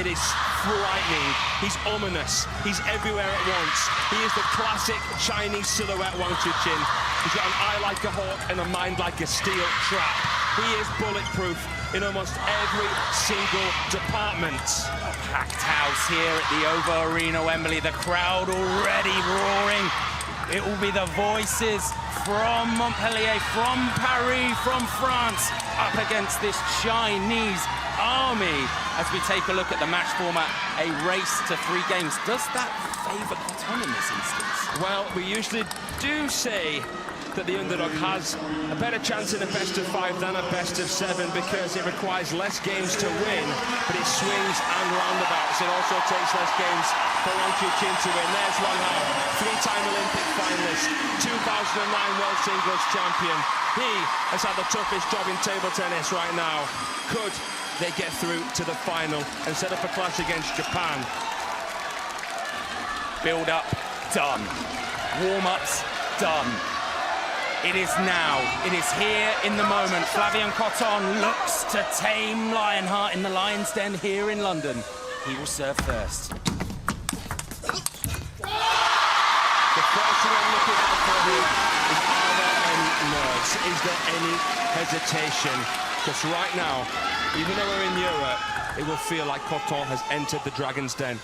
it is frightening. He's ominous. He's everywhere at once. He is the classic Chinese silhouette WangChuqin. He's got an eye like a hawk and a mind like a steel trap. He is bulletproof in almost every single department. A packed house here at the OVO Arena, Wembley. The crowd already roaring. It will be the voices from Montpellier, from Paris, from France, up against this Chinese army. As we take a look at the match format, a race to 3 games. Does that favour Coton in this instance? Well, we usually do say that the underdog has a better chance in a best-of-5 than a best-of-7 because it requires less games to win, but it swings and roundabouts. It also takes less games for WangChuqin to win. There's Wang, 3-time Olympic finalist, 2009 World Singles champion. He has had the toughest job in table tennis right now. Could they get through to the final and set up a clash against Japan? Build-up, done. Warm-ups, done. It is now, it is here in the moment. Flavien Coton looks to tame Lionheart in the Lion's Den here in London. He will serve first. The first thing I'm looking out for here is, are there any nerves? Is there any hesitation? Because right now, even though we're in Europe, it will feel like Coton has entered the Dragon's Den.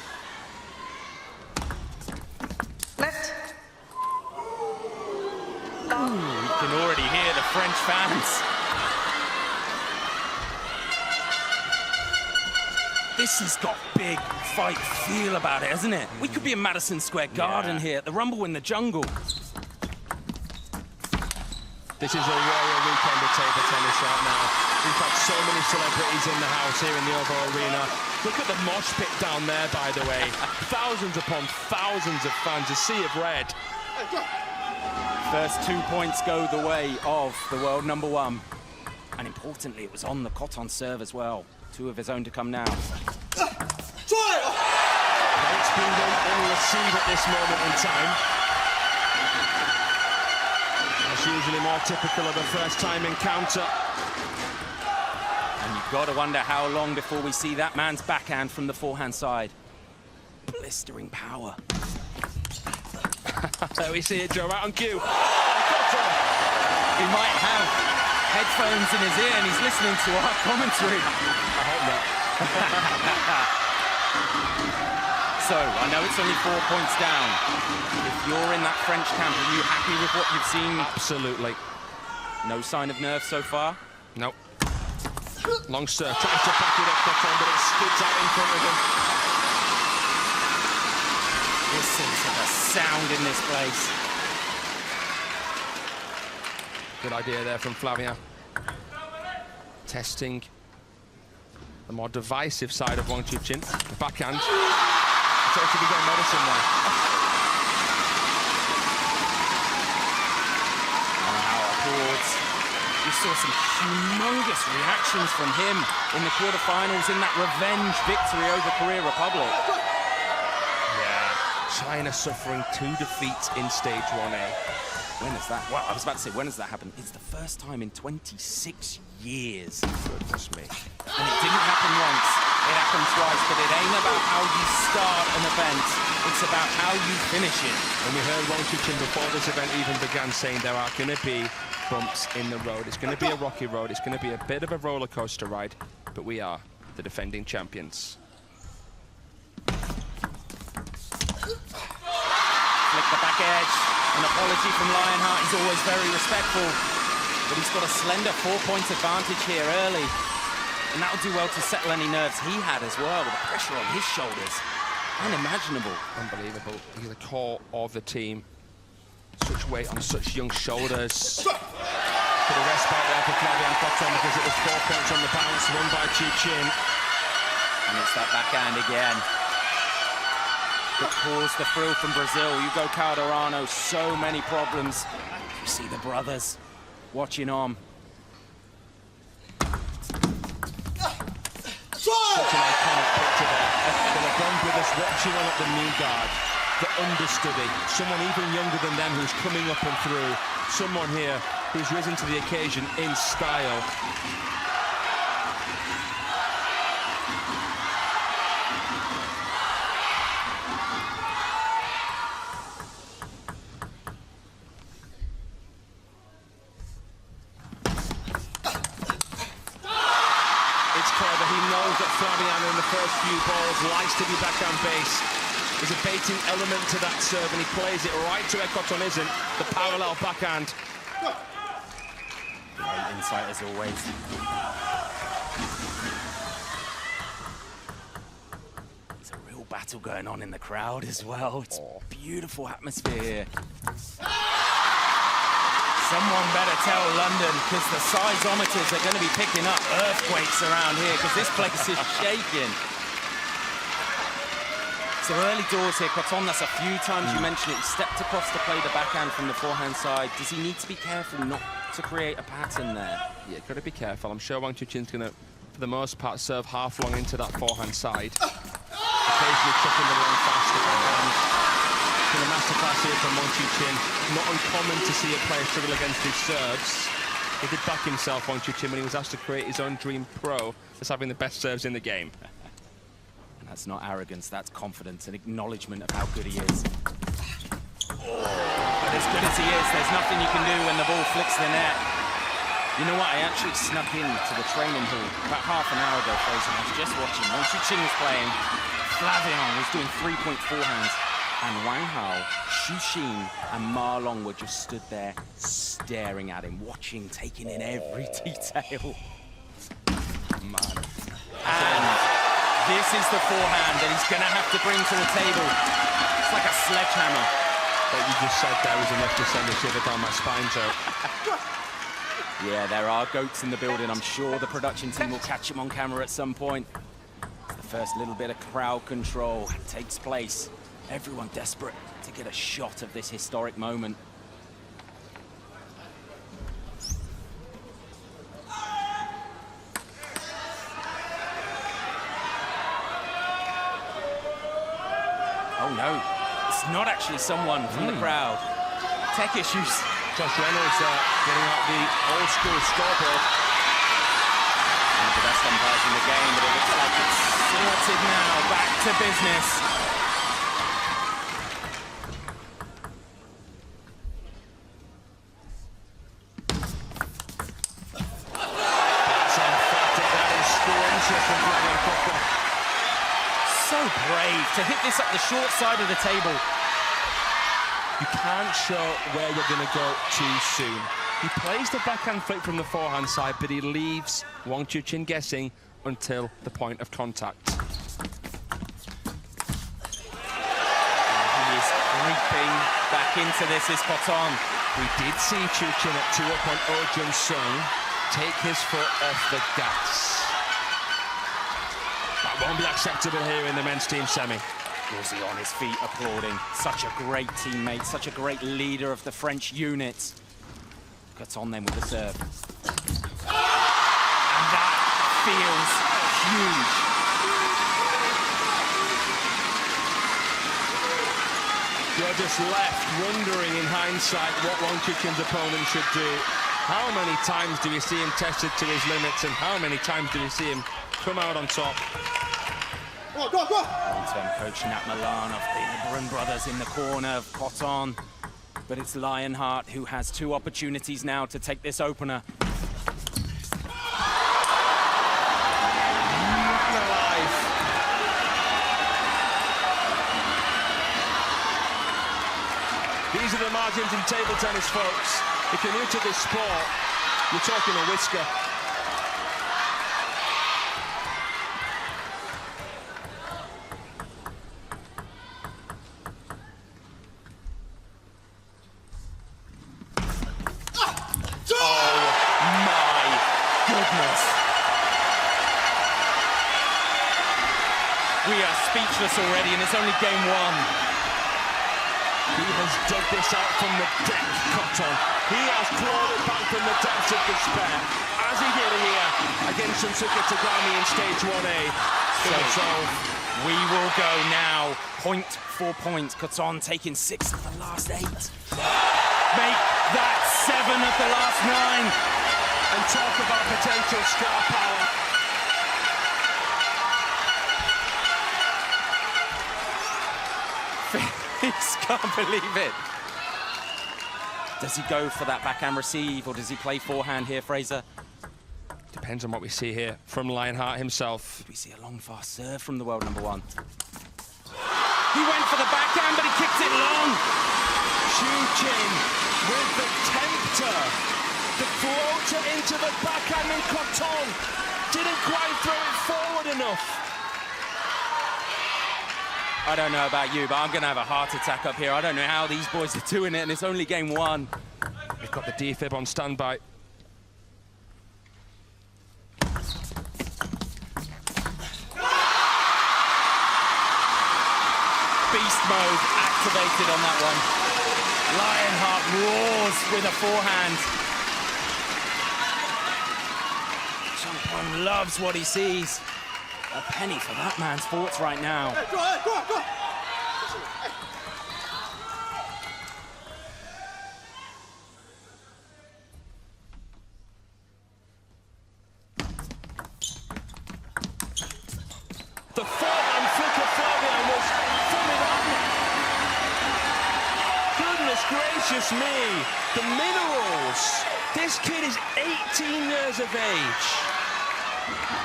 You can already hear the French fans. This has got big fight feel about it, hasn't it? We could be in Madison Square Garden here at the Rumble in the Jungle. This is a royal weekend of table tennis right now. We've got so many celebrities in the house here in the OVO Arena. Look at the mosh pit down there, by the way. Thousands upon thousands of fans, a sea of red. First 2 points go the way of the world number 1. And importantly, it was on the Coton serve as well. 2 of his own to come now. It's been done on receive at this moment in time. That's usually more typical of a first-time encounter. And you've got to wonder how long before we see that man's backhand from the forehand side. Blistering power. There we see it, Joe, right on cue. He might have headphones in his ear and he's listening to our commentary. I hope not. So, I know it's only 4 points down. If you're in that French camp, are you happy with what you've seen? Absolutely. No sign of nerves so far? Nope. Long serve, tries to back it up, Coton, but it skids out in front of him. Listen to the sound in this place. Good idea there from Flavien. Testing the more divisive side of WangChuqin. The backhand. So to be getting medicine there. Applause. We saw some humongous reactions from him in the quarterfinals in that revenge victory over Korea Republic. China suffering 2 defeats in stage 1A. When has that? Well, I was about to say, when has that happened? It's the first time in 26 years. Goodness me. And it didn't happen once. It happened twice, but it ain't about how you start an event. It's about how you finish it. And we heard WangChuqin before this event even began saying there are going to be bumps in the road. It's going to be a rocky road. It's going to be a bit of a roller coaster ride, but we are the defending champions. Flick the back edge. An apology from Lionheart. He's always very respectful, but he's got a slender 4-point advantage here early, and that'll do well to settle any nerves he had as well, with the pressure on his shoulders. Unimaginable. Unbelievable. He's the core of the team. Such weight on such young shoulders. Bit of respite there for Flavien Coton because it was 4 points on the bounce, won by ChuQin. And it's that backhand again that caused the thrill from Brazil. Hugo Calderano, so many problems. You see the brothers watching on. Such an iconic picture there. The LeBron brothers watching on at the knee guard. The understudy, someone even younger than them who's coming up and through. Someone here who's risen to the occasion in style. it's clever. He knows that Fabian in the first few balls likes to be backhand base. There's a baiting element to that serve, and he plays it right to where Coton isn't, the parallel backhand. Great insight as always. There's a real battle going on in the crowd as well. It's a beautiful atmosphere here. Someone better tell London, because the seismometers are going to be picking up earthquakes around here, because this place is shaking. So early doors here, Coton, that's a few times you mentioned it. He stepped across to play the backhand from the forehand side. Does he need to be careful not to create a pattern there? Yeah, got to be careful. I'm sure WangChuqin's going to, for the most part, serve half long into that forehand side. Occasionally chucking the long faster. In a masterclass here from WangChuqin. Not uncommon to see a player struggle against his serves. He did back himself, WangChuqin, when he was asked to create his own dream pro as having the best serves in the game. That's not arrogance, that's confidence and acknowledgement of how good he is. But as good as he is, there's nothing you can do when the ball flicks the net. You know what, I actually snuck into the training hall about half an hour ago, Fraser. I was just watching. WangChuqin was playing, Flavion was doing 3-point forehands, and Wang Hao, ChuQin, and Ma Long were just stood there staring at him, watching, taking in every detail. Man. And this is the forehand that he's going to have to bring to the table. It's like a sledgehammer. What you just said there was enough to send a shiver down my spine, Joe. Yeah, there are goats in the building. I'm sure the production team will catch him on camera at some point. The first little bit of crowd control takes place. Everyone desperate to get a shot of this historic moment. Oh no, it's not actually someone from the crowd. Tech issues. Josh Reynolds getting out the old school scoreboard. One of the best umpires in the game, but it looks like it's sorted now. Back to business. That's emphatic. That is scrumptious from Wang. So brave to hit this up the short side of the table. You can't show where you're going to go too soon. He plays the backhand flick from the forehand side, but he leaves WangChuqin guessing until the point of contact. He is creeping back into this, is Coton. We did see ChuQin at 2-up on Oh Jun-sung take his foot off the gas. That won't be acceptable here in the men's team semi. Was he on his feet applauding? Such a great teammate, such a great leader of the French unit. Coton then with the serve. And that feels huge. You're just left wondering in hindsight what WangChuqin's opponent should do. How many times do we see him tested to his limits, and how many times do we see him come out on top? Long-term coach Nat Milan of the Lebrun brothers in the corner of Coton. But it's Lionheart who has two opportunities now to take this opener. Alive. These are the margins in table tennis, folks. If you're new to this sport, you're talking a whisker. We are speechless already, and it's only game one. He has dug this out from the depth, Coton. He has clawed it back from the depths of despair, as he did here against Shunsuke Tagami in stage 1A. So we will go now, point for point. Coton taking 6 of the last 8. Make that 7 of the last 9. And talk about potential star power. Can't believe it. Does he go for that backhand receive, or does he play forehand here, Fraser? Depends on what we see here from Lionheart himself. We see a long, fast serve from the world number one. He went for the backhand, but he kicked it long. ChuQin with the tempter. The floater into the backhand, and Coton didn't quite throw it forward enough. I don't know about you, but I'm going to have a heart attack up here. I don't know how these boys are doing it, and it's only game one. They've got the defib on standby. Beast mode activated on that one. Lionheart roars with a forehand. ChuQin loves what he sees. A penny for that man's forts right now. Go on, go on, go on. The forehand flick of Flavian was formidable. Goodness gracious me, the minerals. This kid is 18 years of age.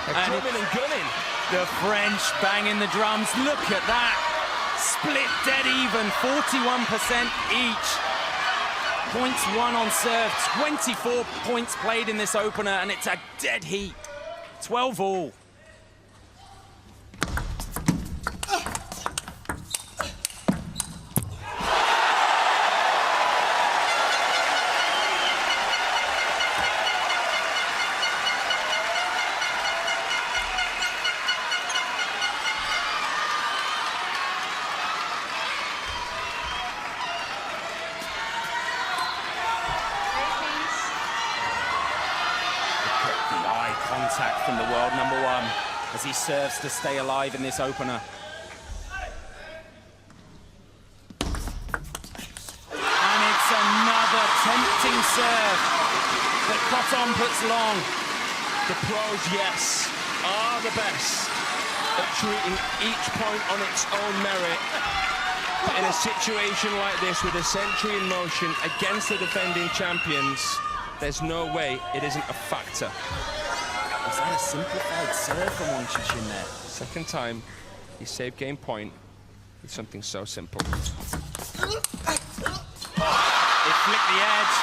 They're drumming and gunning. The French banging the drums. Look at that. Split dead even, 41% each. Points won on serve, 24 points played in this opener, and it's a dead heat. 12 all. Contact from the world number one as he serves to stay alive in this opener. And it's another tempting serve that Coton puts long. The pros, yes, are the best at treating each point on its own merit. But in a situation like this, with a century in motion against the defending champions, there's no way it isn't a factor. Was that a simplified serve from WangChuqin there? Second time, he saved game point with something so simple. It flicked the edge,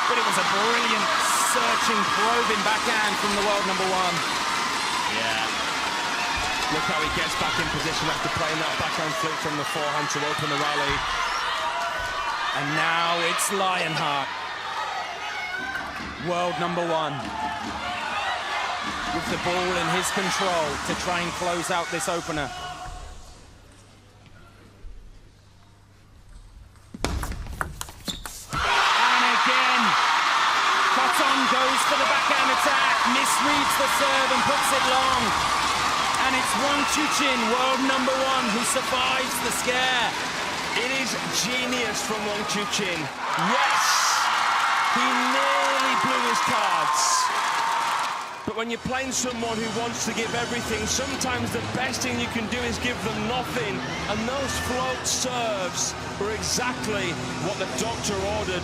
but it was a brilliant, searching, probing backhand from the world number one. Yeah. Look how he gets back in position after playing that backhand flick from the forehand to open the rally. And now it's Lionheart, world number one, with the ball in his control to try and close out this opener. And again, Coton goes for the backhand attack, misreads the serve and puts it long. And it's WangChuqin, world number one, who survives the scare. It is genius from WangChuqin. Yes! He nearly blew his cards. But when you're playing someone who wants to give everything, sometimes the best thing you can do is give them nothing. And those float serves were exactly what the doctor ordered.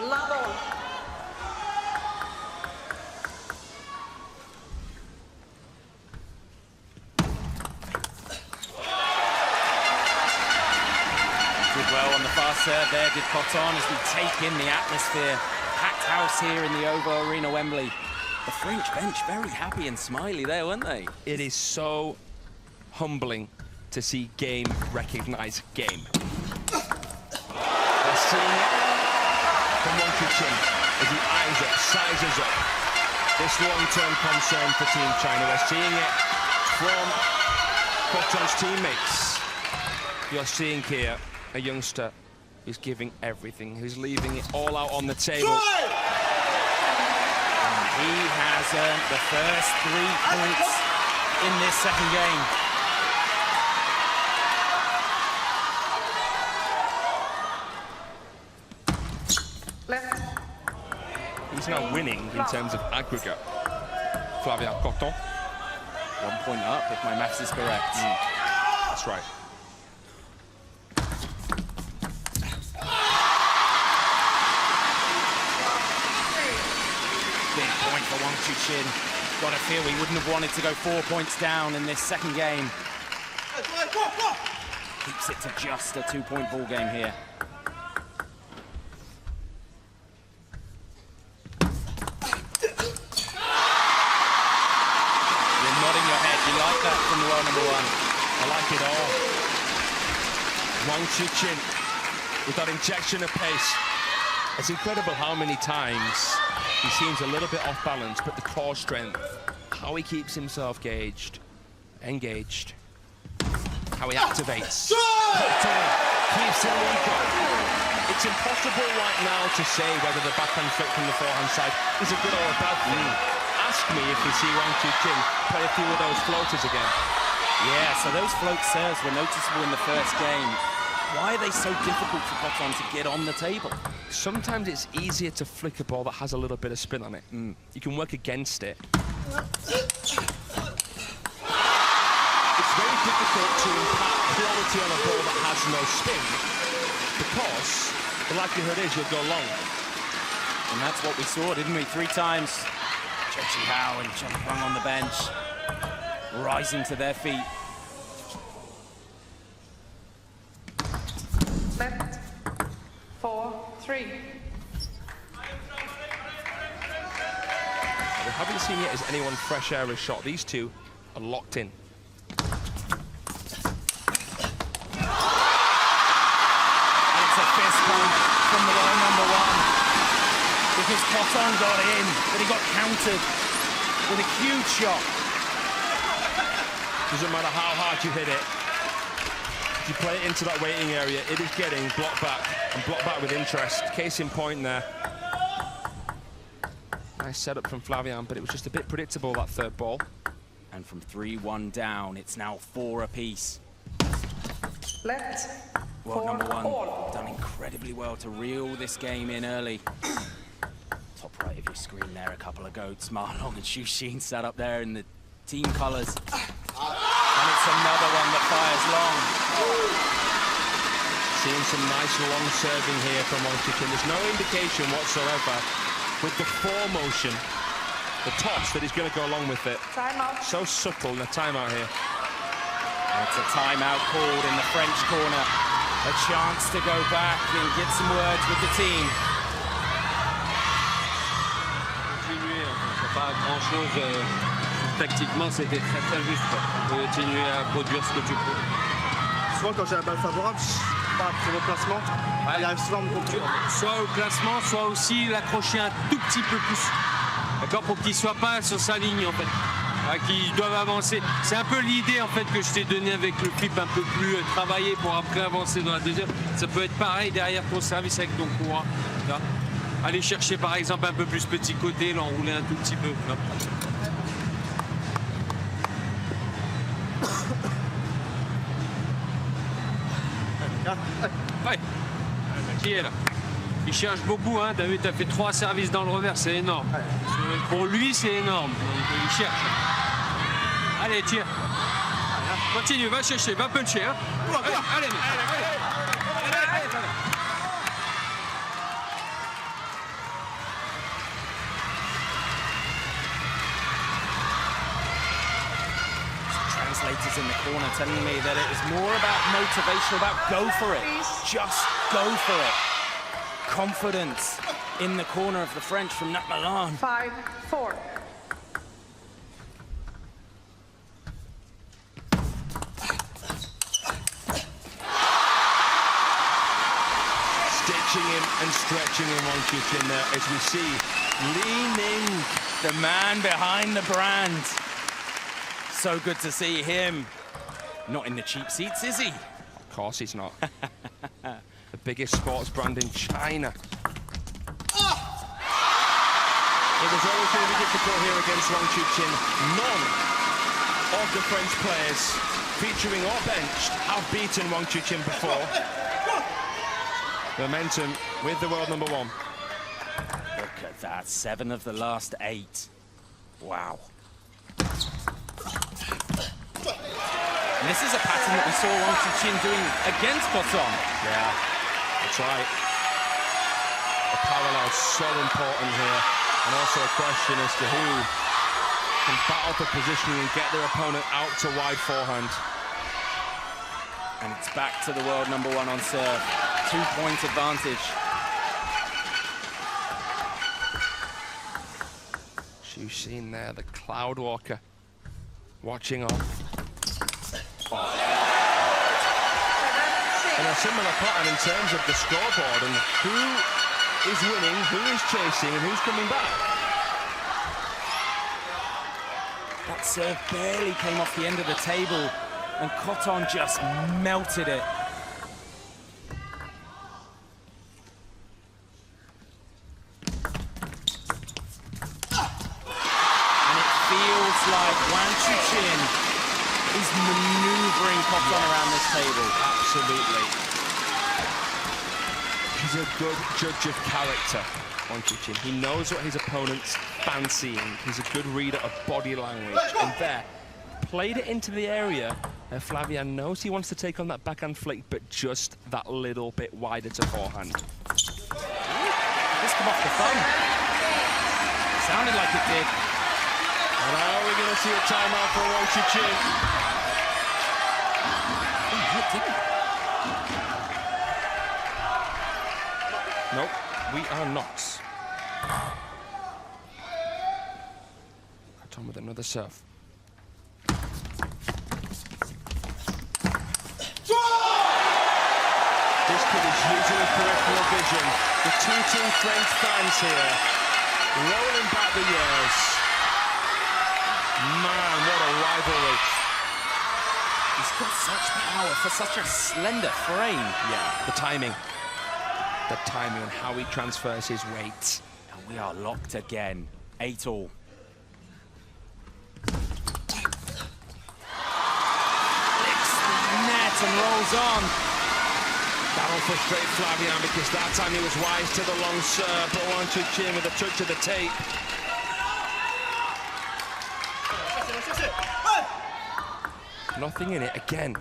Level. serve there, did Coton, as we take in the atmosphere. Packed house here in the OVO Arena, Wembley. The French bench very happy and smiley there, weren't they? It is so humbling to see game recognize game. We're seeing it from WangChuqin as he eyes up, sizes up this long-term concern for Team China. We're seeing it from Coton's teammates. You're seeing here a youngster who's giving everything, who's leaving it all out on the table. And he has earned the first 3 points in this second game. He's now winning in terms of aggregate. Flavien Coton. 1 point up, if my maths is correct. That's right. Big point for WangChuqin. Got a feel he wouldn't have wanted to go 4 points down in this second game. Keeps it to just a 2-point ball game here. You're nodding your head. You like that from the row number 1? I like it all. WangChuqin with that injection of pace. It's incredible how many times he seems a little bit off balance, but the core strength, how he keeps himself engaged, how he activates. Keeps the lead going. It's impossible right now to say whether the backhand flick from the forehand side is a good or a bad thing. Ask me if we see WangChuqin play a few of those floaters again. Yeah, so those float serves were noticeable in the first game. Why are they so difficult for Coton to get on the table? Sometimes it's easier to flick a ball that has a little bit of spin on it. You can work against it. It's very difficult to impart quality on a ball that has no spin, because the likelihood is you'll go long. And that's what we saw, didn't we? 3 times. ChuQin and ChuQin on the bench, rising to their feet. Left, 4-3. We haven't seen yet as anyone fresh air a shot. These two are locked in. It's a fist bump from the row number 1 because Coton got in, but he got countered with a huge shot. Doesn't matter how hard you hit it. If you play it into that waiting area, it is getting blocked back, and blocked back with interest. Case in point there. Nice setup from Flavien, but it was just a bit predictable, that third ball. And from 3-1 down, it's now 4 apiece. Left, World number 1 all. done incredibly well to reel this game in early. Top right of your screen there, a couple of goats, Marlon and ChuQin sat up there in the team colors. And it's another one that fires long. Seeing some nice long serving here from WangChuqin. There's no indication whatsoever with the motion, the toss, that he's going to go along with it. Timeout. So subtle in a timeout here. And it's a timeout called in the French corner. A chance to go back and get some words with the team. Continuer, pas grand-chose. Tactiquement, c'était très très juste. Continuer à produire ce que tu peux. Souvent, quand j'ai la balle favorable, pas après le placement, il arrive souvent à me contrôler. Soit au placement, soit aussi l'accrocher un tout petit peu plus. D'accord, pour qu'il ne soit pas sur sa ligne en fait. Qu'ils doivent avancer. C'est un peu l'idée en fait que je t'ai donné avec le flip un peu plus travaillé pour après avancer dans la deuxième. Ça peut être pareil derrière ton service avec ton courant. Aller chercher par exemple un peu plus petit côté, l'enrouler un tout petit peu. Là. Ouais. Qui est là? Il cherche beaucoup, hein. T'as vu, t'as fait 3 services dans le revers, c'est énorme. Pour lui, c'est énorme. Donc, il cherche. Allez, tire. Continue, va chercher, va puncher. Hein. Allez, allez. translators in the corner telling me that it was more about motivation, about go for it. Just go for it. Confidence in the corner of the French from Nat Milan. 5-4. Stitching him and stretching him, WangChuqin there, as we see, leaning. The man behind the brand. So good to see him. Not in the cheap seats, is he? Of course he's not. The biggest sports brand in China. It was always going to be difficult here against WangChuqin. None of the French players, featuring or benched, have beaten WangChuqin before. Momentum with the world number 1. Look at that, 7 of the last 8. Wow. And this is a pattern that we saw WangChuqin doing against Coton. Yeah, that's right. The parallel so important here, and also a question as to who can battle for positioning and get their opponent out to wide forehand. And it's back to the world number 1 on serve. 2-point advantage. You've seen there the Cloud Walker watching off. And a similar pattern in terms of the scoreboard and who is winning, who is chasing, and who's coming back. That serve barely came off the end of the table, and Coton just melted it. Like WangChuqin is maneuvering Coton around this table. Absolutely. He's a good judge of character, WangChuqin. He knows what his opponent's fancying. He's a good reader of body language. And there, played it into the area. Flavian knows he wants to take on that backhand flick, but just that little bit wider to forehand. Just come off the thumb. Sounded like it did. And now we're going to see a timeout for WangChuqin. Nope, we are not. Coton with another serve. This kid is using his peripheral vision. The two-team French fans here, rolling back the years. Man, what a rivalry. He's got such power for such a slender frame. Yeah, the timing and how he transfers his weight. And we are locked again. 8-all. Licks the net and rolls on. That'll frustrate Flavian because that time he was wise to the long serve, but WangChuqin with a touch of the tape. Nothing in it again.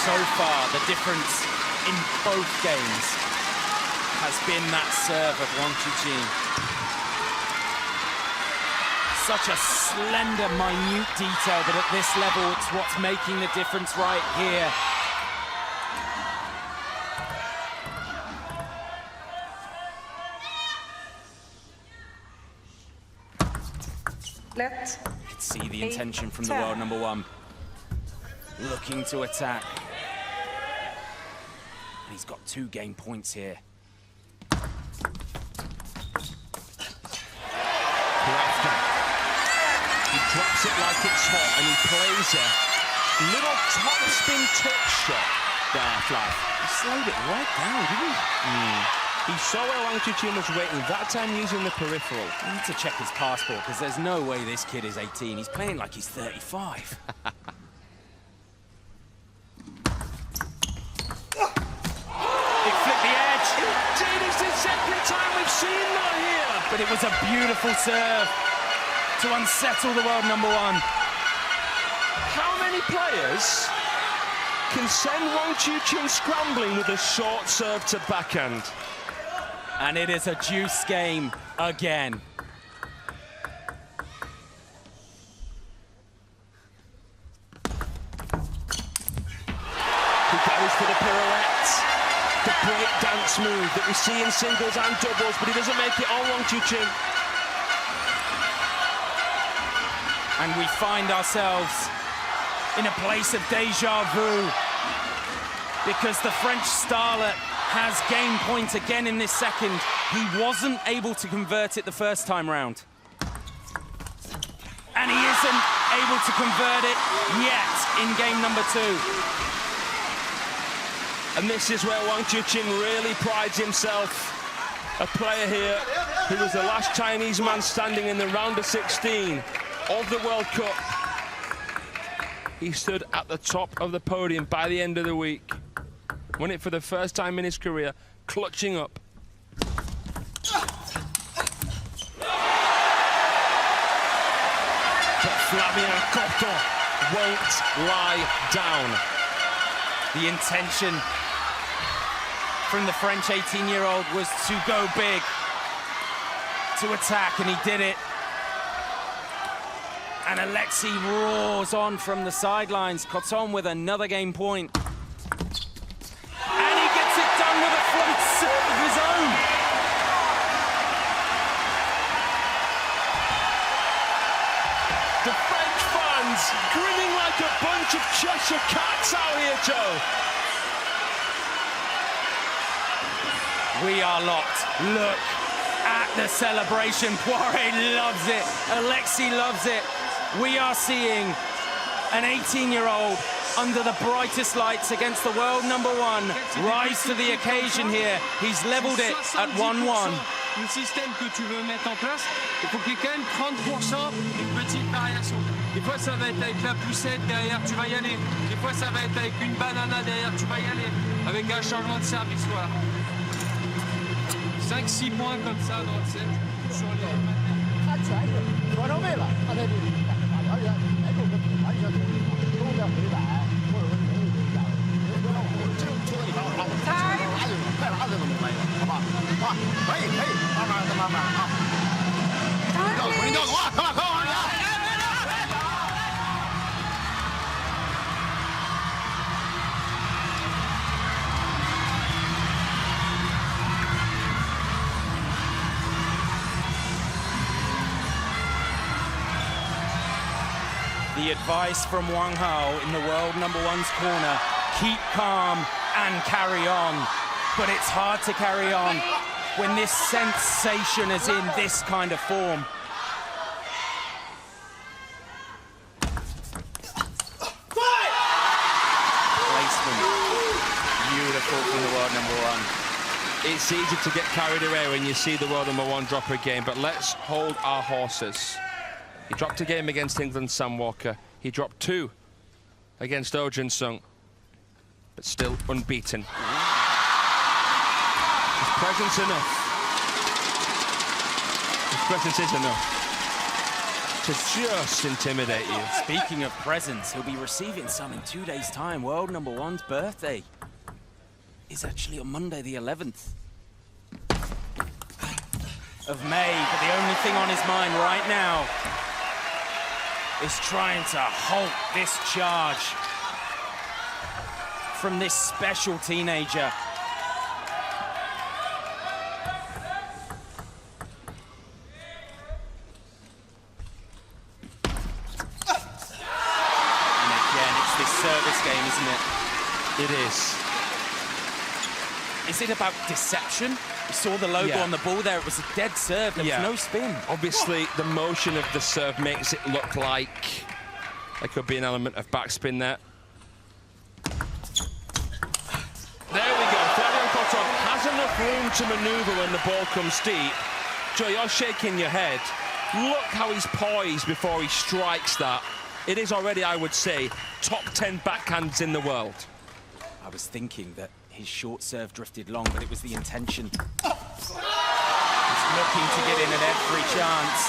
So far, the difference in both games has been that serve of WangChuqin. Such a slender, minute detail, but at this level, it's what's making the difference right here. You can see the intention from the world number 1. Looking to attack. And he's got 2 game points here. He drops it like it's hot and he plays a little top spin touch shot there, Flav. He slowed it right down, didn't he? He saw where WangChuqin was waiting, that time using the peripheral. I need to check his passport, because there's no way this kid is 18. He's playing like he's 35. It flipped the edge. Indeed, it's the second time we've seen that here. But it was a beautiful serve to unsettle the world number 1. How many players can send WangChuqin scrambling with a short serve to backhand? And it is a juice game again. He goes for the pirouette, the break dance move that we see in singles and doubles, but he doesn't make it on WangChuqin. And we find ourselves in a place of deja vu because the French starlet has game point again in this second. He wasn't able to convert it the first time round. And he isn't able to convert it yet in game number 2. And this is where WangChuqin really prides himself. A player here who was the last Chinese man standing in the round of 16 of the World Cup. He stood at the top of the podium by the end of the week. Won it for the first time in his career, clutching up. But Flavien Cotton won't lie down. The intention from the French 18-year-old was to go big, to attack, and he did it. And Alexei roars on from the sidelines. Cotton with another game point. And he gets it done with a float serve of his own. The French fans grinning like a bunch of Cheshire cats out here, Joe. We are locked. Look at the celebration. Poirier loves it. Alexei loves it. We are seeing an 18-year-old under the brightest lights against the world number 1 rise to the occasion here. He's leveled it at 1-1. Le système que tu veux mettre en place, il faut qu'il y ait quand même 30% de petites variations. Des fois, ça va être avec la poussette derrière, tu vas y aller. Des fois, ça va être avec une banana derrière, tu vas y aller. Avec un changement de service, voilà. 5-6 points comme ça dans le set. Sur les... 他全是左手背了，他在这里干什么？完全没有个完全都在回摆，或者说没有这样，别让我这出了一条，然后快拉就能来了，好吧？啊，可以，慢慢啊。回调走啊，快往前！ The advice from Wang Hao in the world number 1's corner, keep calm and carry on. But it's hard to carry on when this sensation is in this kind of form. Placement, beautiful from the world number 1. It's easy to get carried away when you see the world number 1 drop a game, but let's hold our horses. He dropped a game against England's Sam Walker. He dropped 2 against Oh Jun-sung, but still unbeaten. His presence enough. His presence is enough to just intimidate you. Speaking of presents, he'll be receiving some in 2 days' time. World number 1's birthday is actually on Monday the 11th of May, but the only thing on his mind right now is trying to halt this charge from this special teenager. And again, it's this service game, isn't it? It is. Is it about deception? We saw the logo on the ball there. It was a dead serve. There was no spin. Obviously, the motion of the serve makes it look like there could be an element of backspin there. There we go. Flavien Cotton has enough room to maneuver when the ball comes deep. Joe, you're shaking your head. Look how he's poised before he strikes that. It is already, I would say, top 10 backhands in the world. I was thinking that his short serve drifted long, but it was the intention. He's looking to get in at every chance.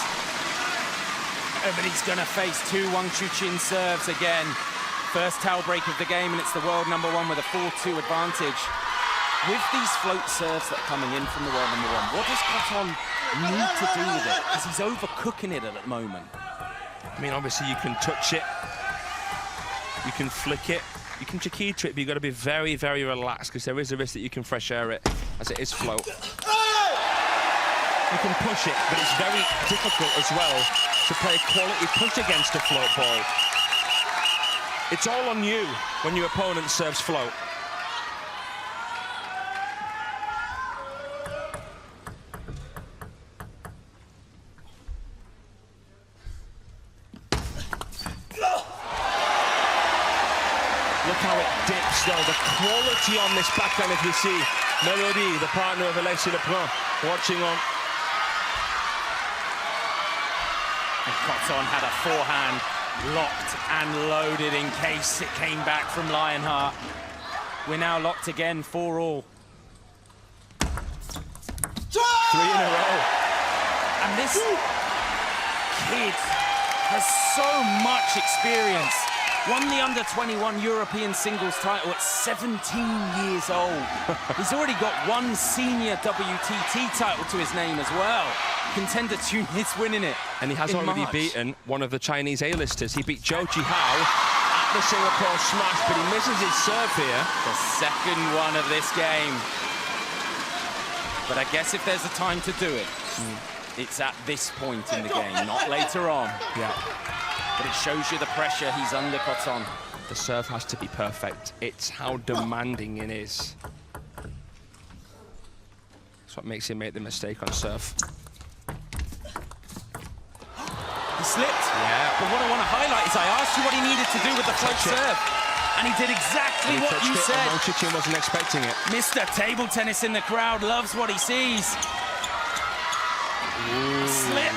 But he's going to face 2 WangChuqin serves again. First towel break of the game, and it's the world number 1 with a 4-2 advantage. With these float serves that are coming in from the world number one, what does Coton need to do with it? Because he's overcooking it at the moment. I mean, obviously you can touch it, you can flick it, you can ChuQin to it, but you've got to be very, very relaxed because there is a risk that you can fresh air it as it is float. You can push it, but it's very difficult as well to play a quality push against a float ball. It's all on you when your opponent serves float. Look how it dips, though. The quality on this backhand, if you see Melody, the partner of Alexis Lebrun, watching on. And Coton had a forehand locked and loaded in case it came back from Lionheart. We're now locked again, 4-all. 3 in a row. And this kid has so much experience. Won the under-21 European singles title at 17 years old. He's already got 1 senior WTT title to his name as well. Contender Tune is winning it. And he has already beaten one of the Chinese A-listers. He beat Zhou Jihao at the Singapore Smash, but he misses his serve here. The second one of this game. But I guess if there's a time to do it, it's at this point in the game, not later on. Yeah. But it shows you the pressure he's under, Coton. The serve has to be perfect. It's how demanding it is. That's what makes him make the mistake on serve. He slipped. Yeah. But what I want to highlight is I asked you what he needed to do with the float serve. And he did exactly what you said. WangChuqin wasn't expecting it. Mr. Table Tennis in the crowd loves what he sees. Ooh. Slip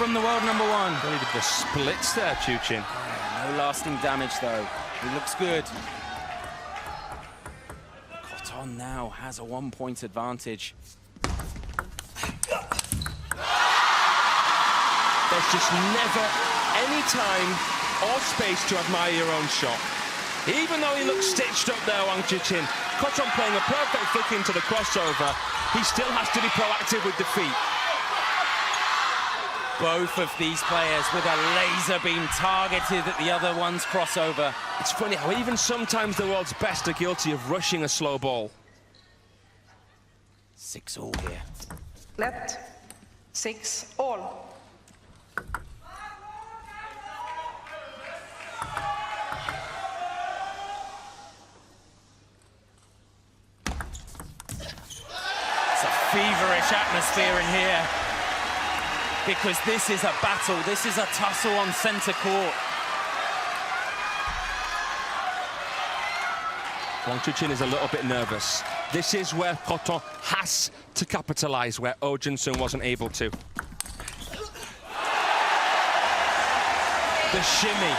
from the world number one. Really did the splits there, ChuQin. No lasting damage, though. He looks good. Coton now has a 1-point advantage. There's just never any time or space to admire your own shot. Even though he looks stitched up there, WangChuqin, Coton playing a perfect flick into the crossover, he still has to be proactive with the feet. Both of these players with a laser beam targeted at the other one's crossover. It's funny how even sometimes the world's best are guilty of rushing a slow ball. 6-all here. Let 6-all. Feverish atmosphere in here because this is a battle, this is a tussle on center court. WangChuqin is a little bit nervous. This is where Coton has to capitalize, where Oh Jun-sung wasn't able to. The shimmy,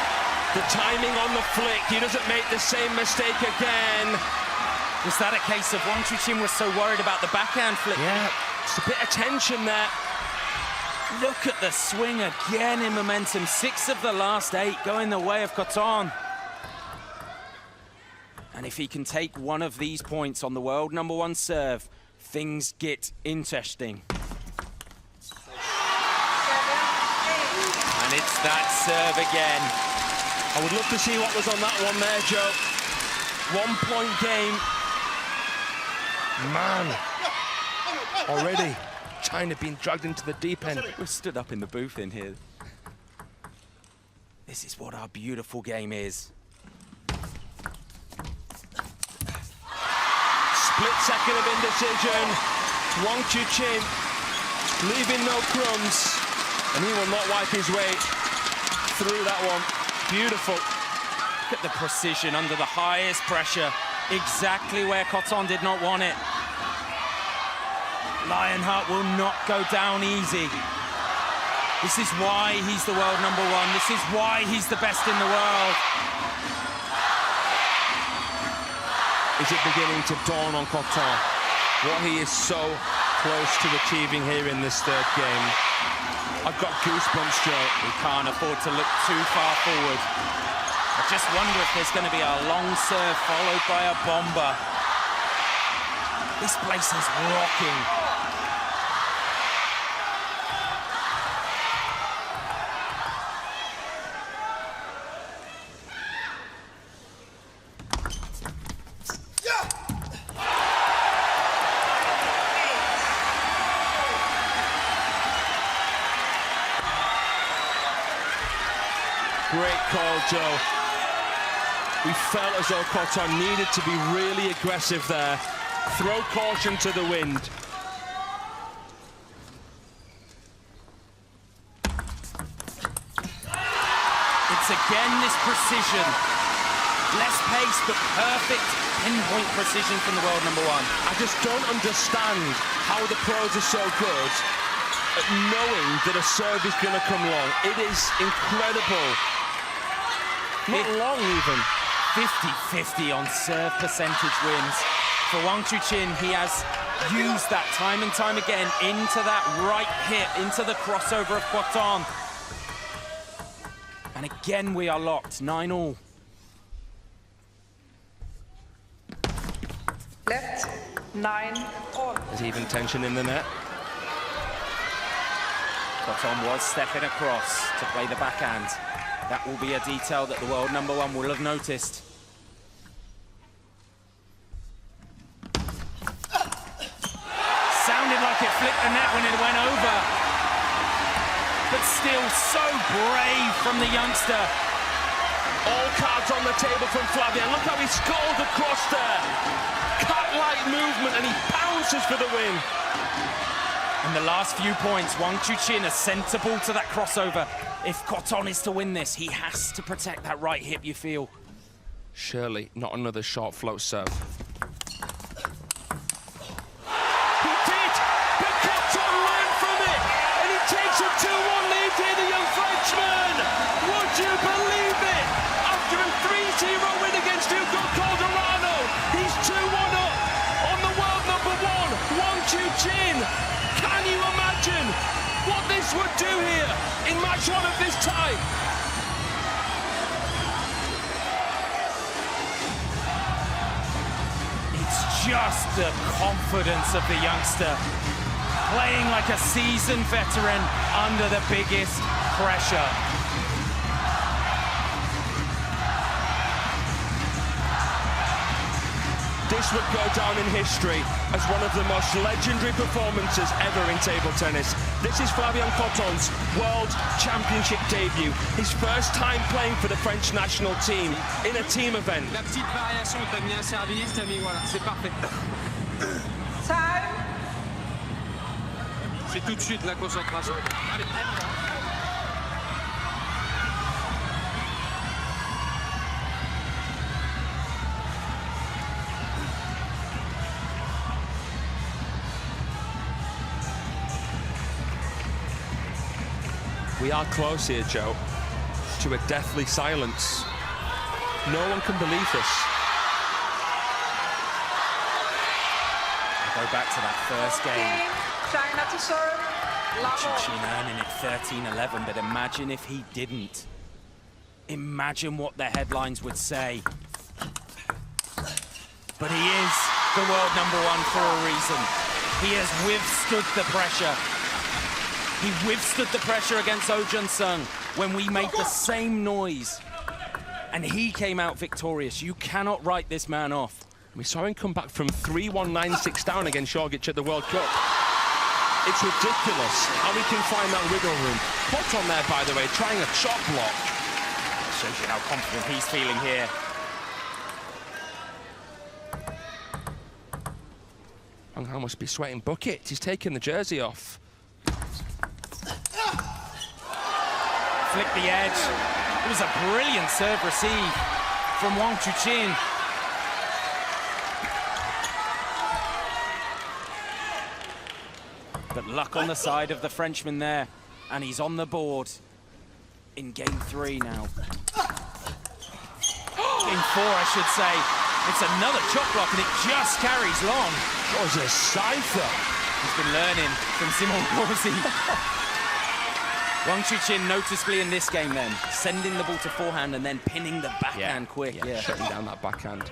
the timing on the flick, he doesn't make the same mistake again. Was that a case of WangChuqin was so worried about the backhand flip? Yeah, it's a bit of tension there. Look at the swing again in momentum. 6 of the last 8 going the way of Coton. And if he can take one of these points on the world number one serve, things get interesting. And it's that serve again. I would love to see what was on that one there, Joe. 1-point game. Man, already China being dragged into the deep end. We're stood up in the booth in here. This is what our beautiful game is. Split second of indecision. WangChuqin leaving no crumbs, and he will not wipe his way through that one. Beautiful. Look at the precision under the highest pressure. Exactly where Coton did not want it. Lionheart will not go down easy. This is why he's the world number one. This is why he's the best in the world. Is it beginning to dawn on Coton what he is so close to achieving here in this third game? I've got goosebumps, Joe. We can't afford to look too far forward. I just wonder if there's going to be a long serve followed by a bomber. This place is rocking. Great call, Joe. We felt as though Coton needed to be really aggressive there. Throw caution to the wind. It's again this precision. Less pace, but perfect pinpoint precision from the world number one. I just don't understand how the pros are so good at knowing that a serve is going to come long. It is incredible. Not long even. 50-50 on serve percentage wins. For WangChuqin, he has used that time and time again into that right hit, into the crossover of Coton. And again, we are locked, 9-all. Let 9-all. There's even tension in the net. Coton was stepping across to play the backhand. That will be a detail that the world number one will have noticed. Sounded like it flicked the net when it went over. But still so brave from the youngster. All cards on the table from Flavien. Look how he sculled across there. Cat-like movement, and he bounces for the win. In the last few points, WangChuqin is sent a ball to that crossover. If Coton is to win this, he has to protect that right hip, you feel. Surely not another short float serve. He did, but Coton learned from it, and he takes a 2-1 lead here, the young Frenchman. Would you believe it? After a 3-0 win against Hugo Calderano, he's 2-1 up on the world number one, WangChuqin. Can you imagine what this would do here in match one of this type? It's just the confidence of the youngster, playing like a seasoned veteran under the biggest pressure. This would go down in history as one of the most legendary performances ever in table tennis. This is Flavien Coton's World Championship debut. His first time playing for the French national team in a team event. La petite variation, t'as mis un service, t'as mis, voilà, c'est parfait. Time. C'est tout de suite la concentration. Allez. We are close here, Joe, to a deathly silence. No one can believe this. Go back to that first game. China to serve. WangChuqin earning it 13-11, but imagine if he didn't. Imagine what the headlines would say. But he is the world number one for a reason. He has withstood the pressure. He withstood the pressure against Oh Jun-sung when we made the same noise. And he came out victorious. You cannot write this man off. We saw him come back from 3-1-9-6 down against Jorgic at the World Cup. It's ridiculous how he can find that wiggle room. Coton there, by the way, trying a chop block. Shows you how confident he's feeling here. Wang must be sweating buckets. He's taking the jersey off. Flick the edge. It was a brilliant serve receive from WangChuqin. But luck on the side of the Frenchman there, and he's on the board in game 3 now. Game 4, I should say. It's another chop block, and it just carries long. That was a cipher. He's been learning from Simon Corsi. WangChuqin noticeably in this game then, sending the ball to forehand and then pinning the backhand quick. Yeah, shutting down that backhand.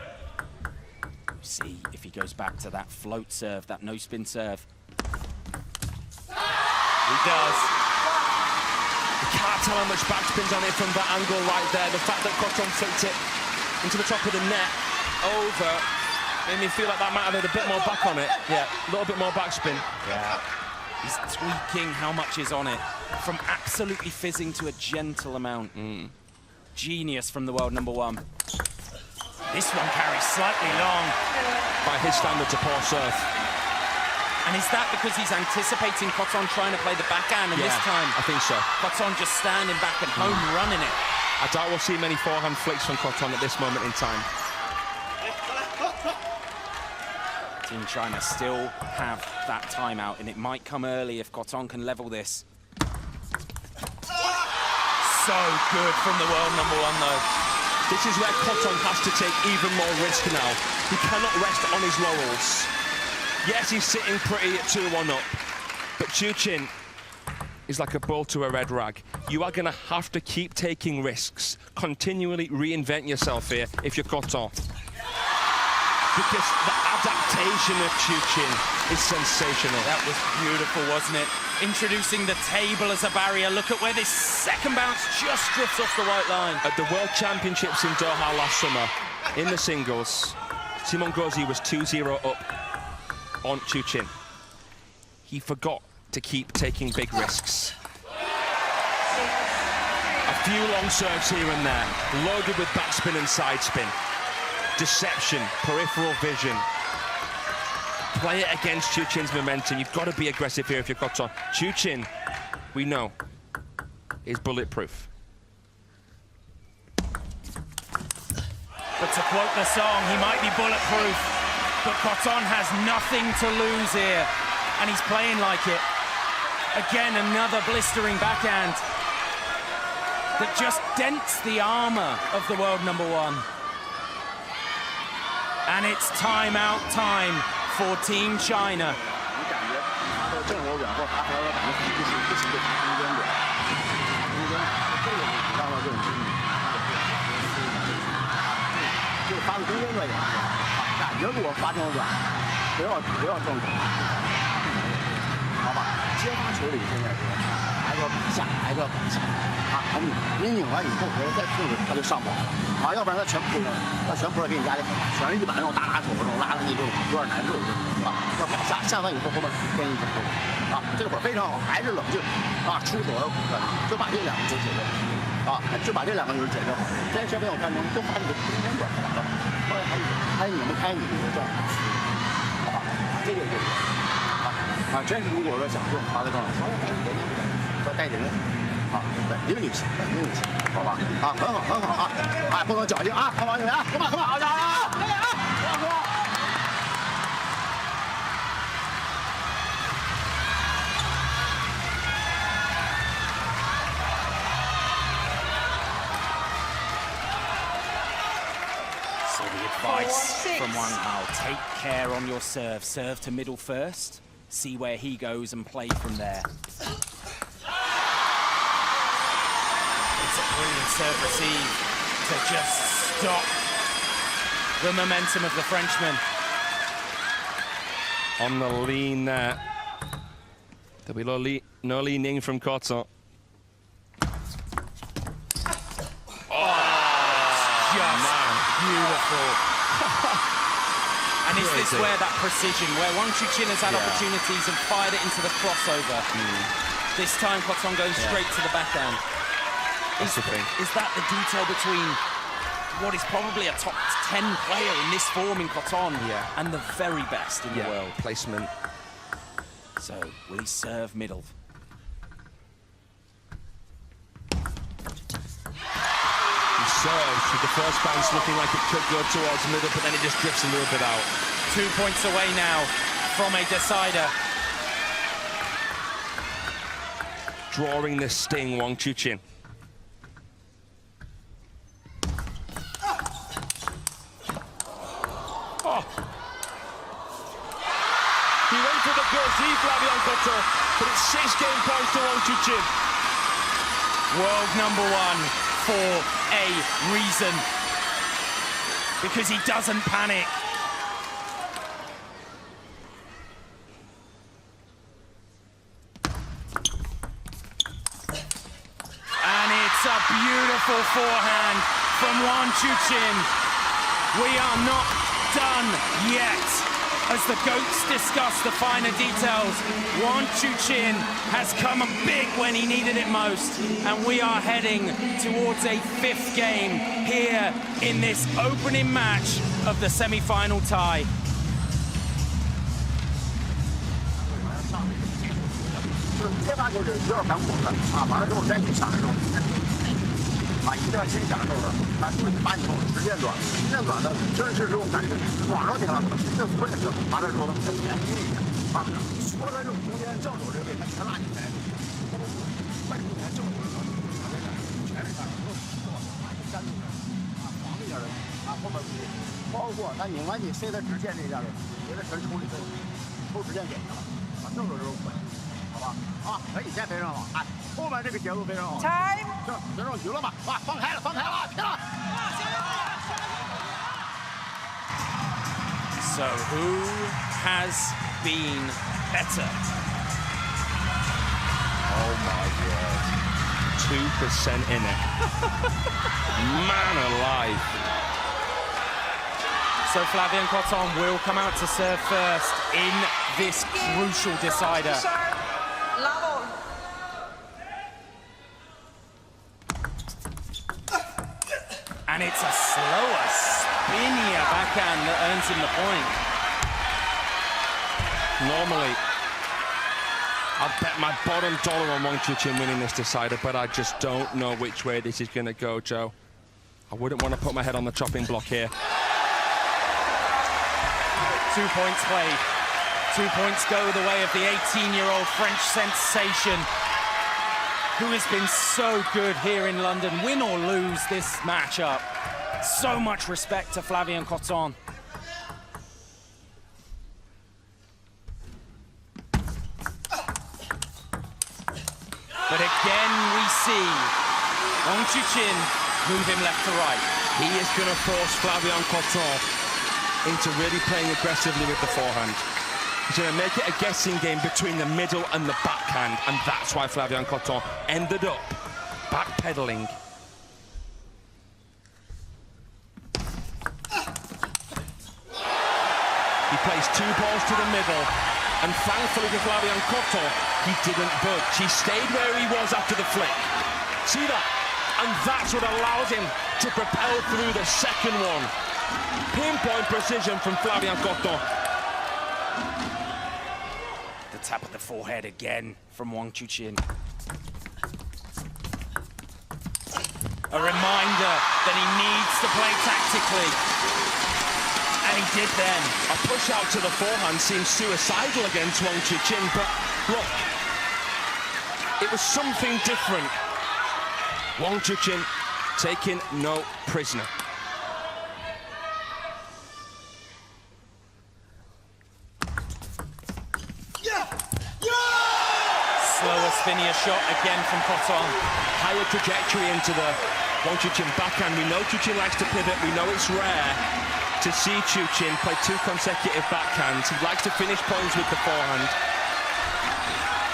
See if he goes back to that float serve, that no-spin serve. He does. You can't tell how much backspin's on it from that angle right there. The fact that Coton flicked it into the top of the net over made me feel like that might have had a bit more back on it. Yeah, a little bit more backspin. Yeah. He's tweaking how much is on it. From absolutely fizzing to a gentle amount. Genius from the world number one. This one carries slightly long. By his standards, a poor serve. And is that because he's anticipating Coton trying to play the backhand, and this time I think so. Coton just standing back and home running it? I doubt we'll see many forehand flicks from Coton at this moment in time. Team China still have that timeout, and it might come early if Coton can level this. So good from the world number one, though. This is where Coton has to take even more risk now. He cannot rest on his laurels. Yes, he's sitting pretty at 2-1 up, but ChuQin is like a bull to a red rag. You are going to have to keep taking risks, continually reinvent yourself here if you're Coton. Because the adaptation of ChuQin is sensational. That was beautiful, wasn't it? Introducing the table as a barrier. Look at where this second bounce just drifts off the white line. At the World Championships in Doha last summer, in the singles, Simon Gauzy was 2-0 up on ChuQin. He forgot to keep taking big risks. A few long serves here and there, loaded with backspin and side spin. Deception, peripheral vision. Play it against ChuQin's momentum. You've got to be aggressive here if you're Coton. ChuQin, we know, is bulletproof. But to quote the song, he might be bulletproof, but Coton has nothing to lose here, and he's playing like it. Again, another blistering backhand that just dents the armor of the world number one. And it's timeout time for Team China. So the advice from Wang, take care on your serve. Serve to middle first, see where he goes and play from there. It's a brilliant serve receive to just stop the momentum of the Frenchman. On the lean there. There'll be no leaning from Coton. Beautiful. And is this where that precision, where WangChuqin has had opportunities and fired it into the crossover? This time Coton goes straight to the backhand. That's the thing. Is that the detail between what is probably a top 10 player in this form in Coton and the very best in the world? Placement. So, will he serve middle? Serves with the first bounce looking like it could go towards the middle, but then it just drifts a little bit out. 2 points away now from a decider. Drawing this sting, WangChuqin. Oh. He went for the Gauzy grabby on Coton, but it's 6 game points to WangChuqin. World number one for a reason, because he doesn't panic. Beautiful forehand from WangChuqin. We are not done yet. As the GOATs discuss the finer details, WangChuqin has come up big when he needed it most, and we are heading towards a 5th game here in this opening match of the semi-final tie. Time. So who has been better? Oh my word. 2% in it. Man alive. So Flavien Coton will come out to serve first in this crucial decider. Serve. Level. And it's a slower, spinnier backhand that earns him the point. Normally, I'd bet my bottom dollar on WangChuqin winning this decider, but I just don't know which way this is going to go, Joe. I wouldn't want to put my head on the chopping block here. 2 points played. 2 points go the way of the 18-year-old French sensation, who has been so good here in London, win or lose this matchup. So much respect to Flavien Coton. But again, we see WangChuqin move him left to right. He is going to force Flavien Coton into really playing aggressively with the forehand. He's going to make it a guessing game between the middle and the backhand, and that's why Flavien Coton ended up backpedaling. He plays 2 balls to the middle, and thankfully for Flavien Coton, he didn't budge. He stayed where he was after the flick. See that? And that's what allowed him to propel through the second one. Pinpoint precision from Flavien Coton. The tap of the forehead again from WangChuqin. A reminder that he needs to play tactically. And he did then. A push out to the forehand seems suicidal against WangChuqin, but look, it was something different. WangChuqin taking no prisoner. Slower, spinnier shot again from Coton. Higher trajectory into the WangChuqin backhand. We know ChuQin likes to pivot. We know it's rare to see ChuQin play 2 consecutive backhands. He likes to finish points with the forehand.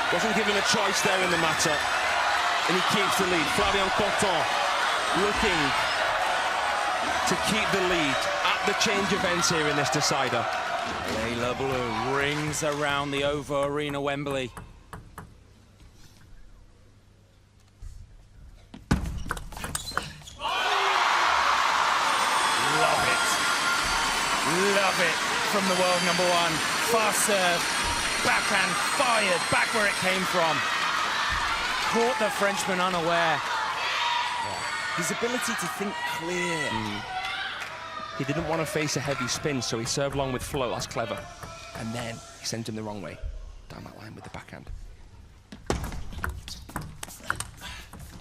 Wasn't given a choice there in the matter, and he keeps the lead. Flavien Coton looking to keep the lead at the change of ends here in this decider. Layla Blue rings around the OVO Arena, Wembley. Love it from the world #1. Fast serve, backhand fired back where it came from. Caught the Frenchman unaware. His ability to think clear. He didn't want to face a heavy spin, so he served long with flow. That's clever. And then he sent him the wrong way, down that line with the backhand.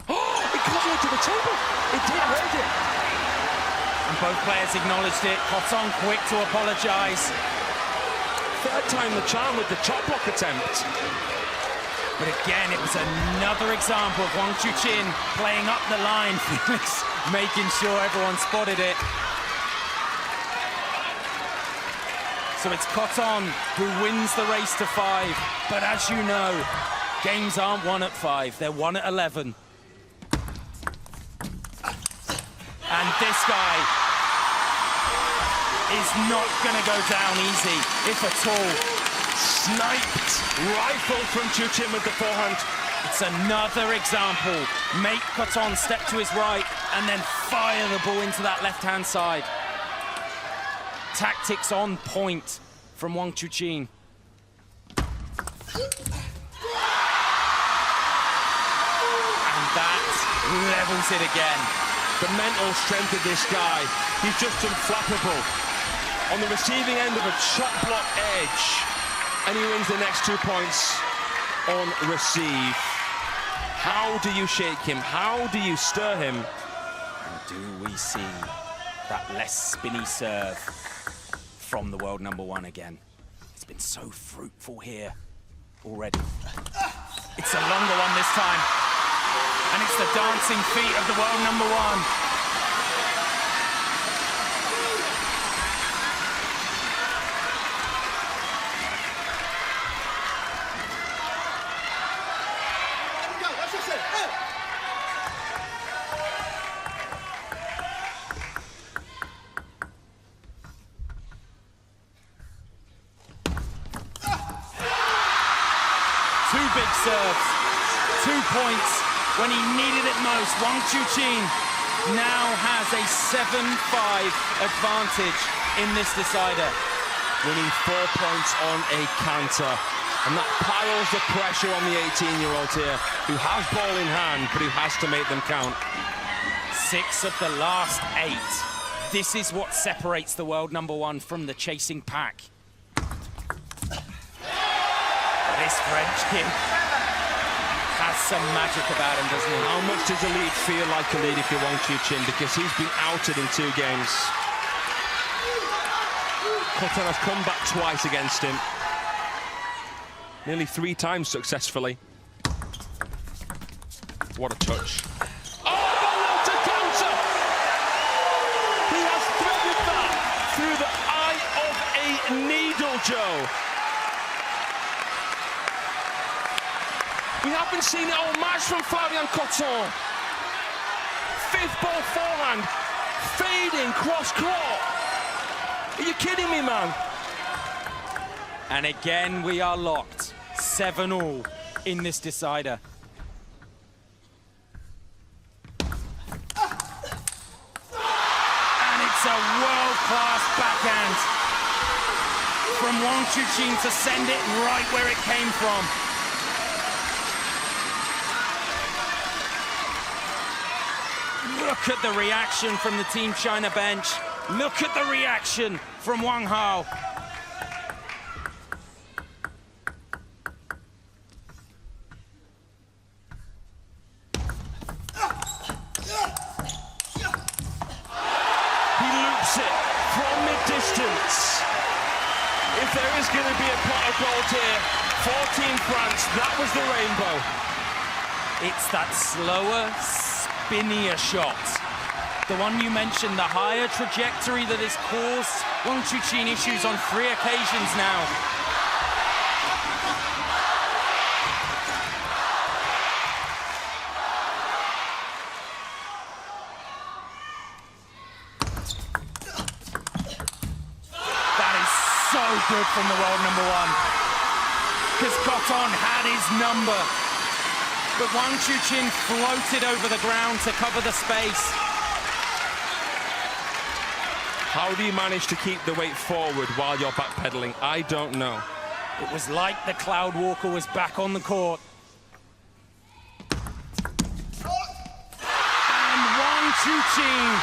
Oh, it got me to the table. It did raise it. And both players acknowledged it. Coton quick to apologise. Third time the charm with the chop block attempt. But again, it was another example of WangChuqin playing up the line, Felix, making sure everyone spotted it. So it's Coton who wins the race to 5. But as you know, games aren't won at 5, they're won at 11. And this guy is not gonna go down easy, if at all. Sniped rifle from ChuQin with the forehand. It's another example. Make ChuQin step to his right and then fire the ball into that left-hand side. Tactics on point from WangChuqin. And that levels it again. The mental strength of this guy, he's just unflappable. On the receiving end of a shot block edge, and he wins the next 2 points on receive. How do you shake him? How do you stir him? And do we see that less spinny serve from the world #1 again? It's been so fruitful here already. It's a longer one this time. And it's the dancing feet of the world #1. Two big serves, 2 points when he needed it most. WangChuqin now has a 7-5 advantage in this decider. Winning 4 points on a counter. And that piles the pressure on the 18-year-old here, who has ball in hand, but who has to make them count. 6 of the last 8. This is what separates the world #1 from the chasing pack. This French kid has some magic about him, doesn't he? How much does a lead feel like a lead if you're WangChuqin? Because he's been outed in 2 games. ChuQin has come back twice against him. Nearly 3 times successfully. What a touch. Oh, what a counter! He has threaded that through the eye of a needle, Joe. We haven't seen it all match from ChuQin. 5th ball forehand, fading cross-court. Are you kidding me, man? And again, we are locked. 7-all in this decider. And it's a world-class backhand from WangChuqin to send it right where it came from. Look at the reaction from the Team China bench. Look at the reaction from Wang Hao. He loops it from mid-distance. If there is going to be a pot of gold here for Team France, that was the rainbow. It's that slower, spinnier shot. The one you mentioned, the higher trajectory that has caused WangChuqin issues on 3 occasions now. That is so good from the world #1. Because ChuQin had his number. But WangChuqin floated over the ground to cover the space. How do you manage to keep the weight forward while you're backpedaling? I don't know. It was like the Cloud Walker was back on the court. And WangChuqin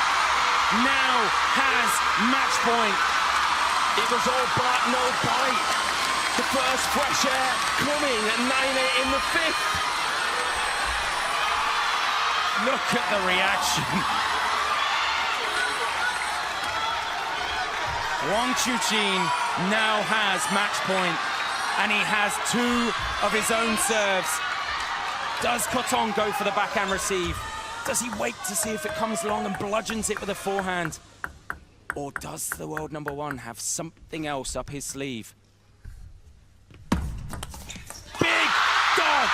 now has match point. It was all bark, no bite. The first fresh air coming at 9-8 in the 5th. Look at the reaction. WangChuqin now has match point, and he has 2 of his own serves. Does ChuQin go for the backhand receive? Does he wait to see if it comes along and bludgeons it with a forehand? Or does the world #1 have something else up his sleeve? Big dog!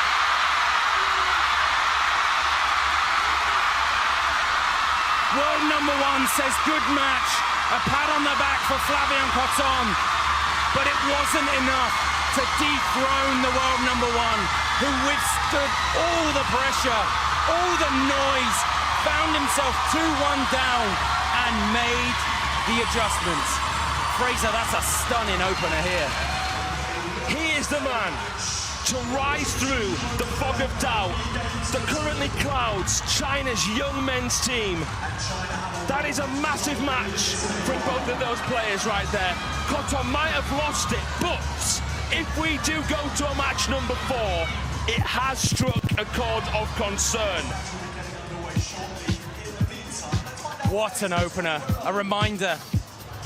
world number one says good match, a pat on the back for Flavien Coton, but it wasn't enough to dethrone the world number one, who withstood all the pressure, all the noise, found himself 2-1 down and made the adjustments. Fraser, that's a stunning opener here. He is the man to rise through the fog of doubt that currently clouds China's young men's team. That is a massive match from both of those players right there. Coton might have lost it, but if we do go to a match number 4, it has struck a chord of concern. What an opener. A reminder,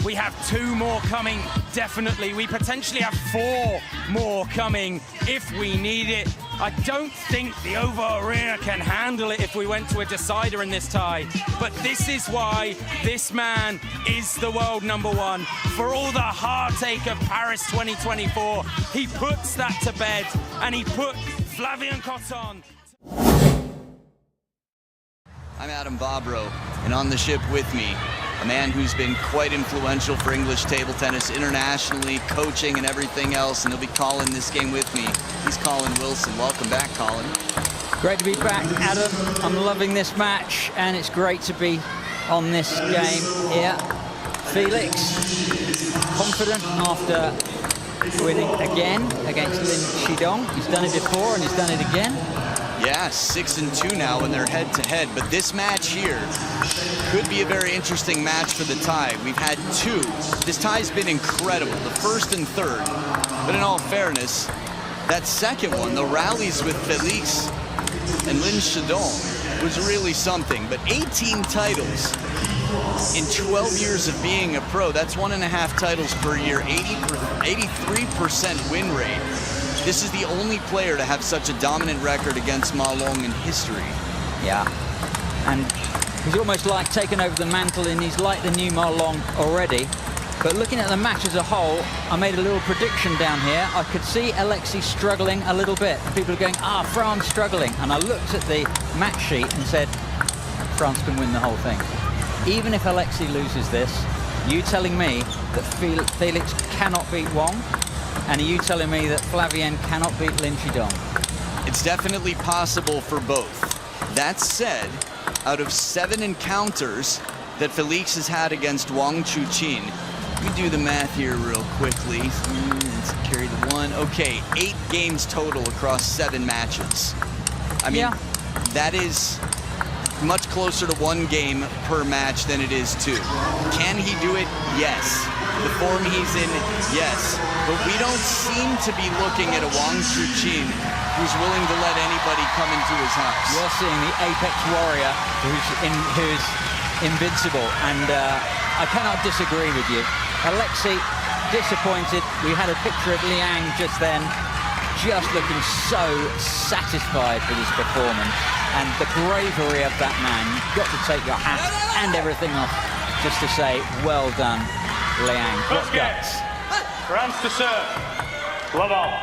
we have 2 more coming, definitely. We potentially have 4 more coming if we need it. I don't think the Oval Arena can handle it if we went to a decider in this tie. But this is why this man is the world number one. For all the heartache of Paris 2024, he puts that to bed, and he put Flavien Coton. I'm Adam Bobrow, and on the ship with me, a man who's been quite influential for English table tennis internationally, coaching and everything else, and he'll be calling this game with me. He's Colin Wilson. Welcome back, Colin. Great to be back, Adam. I'm loving this match, and it's great to be on this game here. Felix, confident after winning again against Lin Shidong. He's done it before, and he's done it again. Yeah, 6-2 now when they're head-to-head, but this match here could be a very interesting match for the tie. We've had 2. This tie's been incredible, the first and third. But in all fairness, that second one, the rallies with Felix and Lin Shidong, was really something. But 18 titles in 12 years of being a pro, that's 1.5 titles per year, 83% win rate. This is the only player to have such a dominant record against Ma Long in history. Yeah, and he's almost like taken over the mantle, and he's like the new Ma Long already. But looking at the match as a whole, I made a little prediction down here. I could see Alexis struggling a little bit. People are going, France struggling. And I looked at the match sheet and said, France can win the whole thing. Even if Alexis loses this, you telling me that Felix cannot beat Wang? And are you telling me that Flavien cannot beat Lin Shidong? It's definitely possible for both. That said, out of 7 encounters that Felix has had against WangChuqin, we do the math here real quickly. Let's carry the 1. Okay, 8 games total across 7 matches. I mean, that is much closer to 1 game per match than it is 2. Can he do it? Yes. The form he's in, yes. But we don't seem to be looking at a WangChuqin who's willing to let anybody come into his house. You're seeing the apex warrior who's invincible, and I cannot disagree with you. Alexis, disappointed. We had a picture of Liang just then, just looking so satisfied with his performance. And the bravery of that man, you've got to take your hat and everything off just to say, well done, Liang. What guts. France to serve. Love all.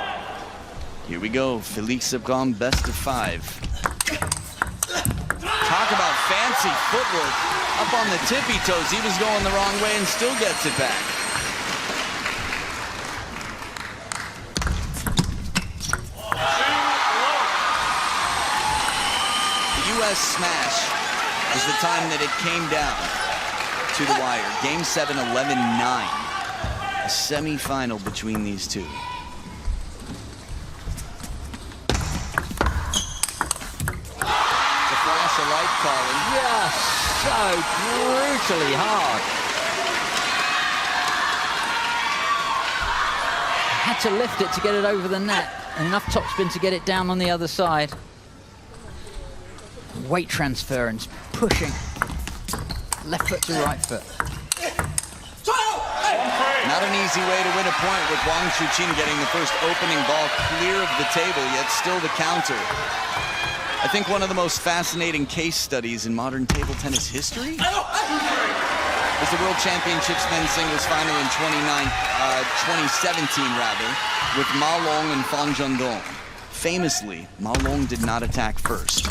Here we go. Felix have gone best of 5. Talk about fancy footwork. Up on the tippy toes. He was going the wrong way and still gets it back. The U.S. smash is the time that it came down to the wire. Game 7, 11-9. A semi-final between these two. It's a flash of light, Colin. Just so brutally hard. Had to lift it to get it over the net, and enough topspin to get it down on the other side. Weight transference, pushing. Left foot to right foot. Not an easy way to win a point, with WangChuqin getting the first opening ball clear of the table, yet still the counter. I think one of the most fascinating case studies in modern table tennis history is the World Championships men's singles final in 2017, with Ma Long and Fan Zhendong. Famously, Ma Long did not attack first.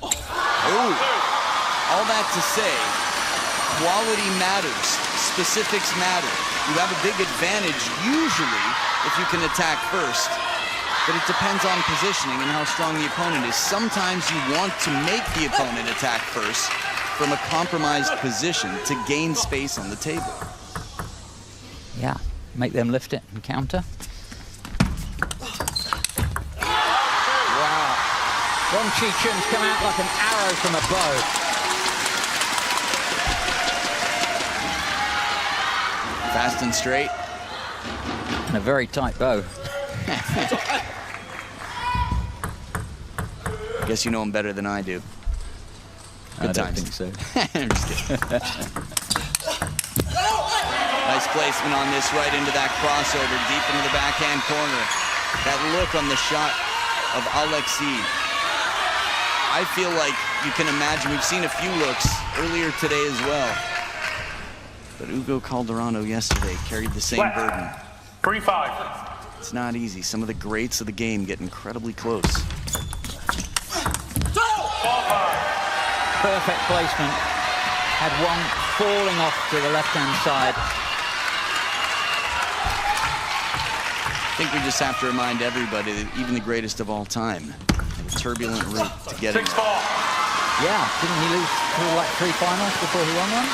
Ooh. All that to say, quality matters. Specifics matter. You have a big advantage usually if you can attack first, but it depends on positioning and how strong the opponent is. Sometimes you want to make the opponent attack first from a compromised position to gain space on the table. Yeah, make them lift it and counter. Wow. WangChuqin's come out like an arrow from a bow. Fast and straight. And a very tight bow. I guess you know him better than I do. Good I don't times. think so. I'm just kidding. Nice placement on this, right into that crossover, deep into the backhand corner. That look on the shot of Alexis. I feel like you can imagine, we've seen a few looks earlier today as well. But Hugo Calderano yesterday carried the same burden. 3-5. It's not easy. Some of the greats of the game get incredibly close. Perfect placement. Had Wang falling off to the left-hand side. I think we just have to remind everybody that even the greatest of all time had a turbulent route to getting 6-4. Yeah, didn't he lose like 3 finals before he won one?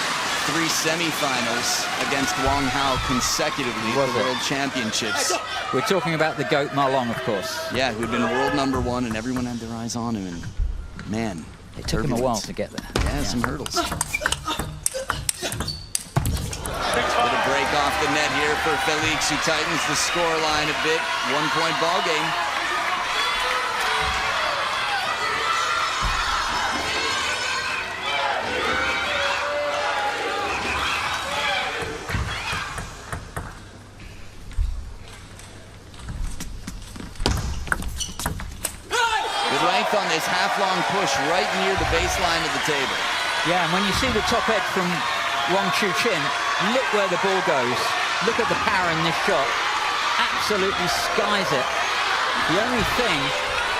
3 semifinals against Wang Hao consecutively at the World Championships. We're talking about the GOAT Ma Long, of course. Yeah, who'd been world #1 and everyone had their eyes on him, and man, it took him a while to get there. Yeah, some hurdles. Bit of break off the net here for Felix, who tightens the score line a bit. 1-point ball game. On this half-long push right near the baseline of the table. Yeah, and when you see the top edge from WangChuqin, look where the ball goes. Look at the power in this shot. Absolutely skies it. The only thing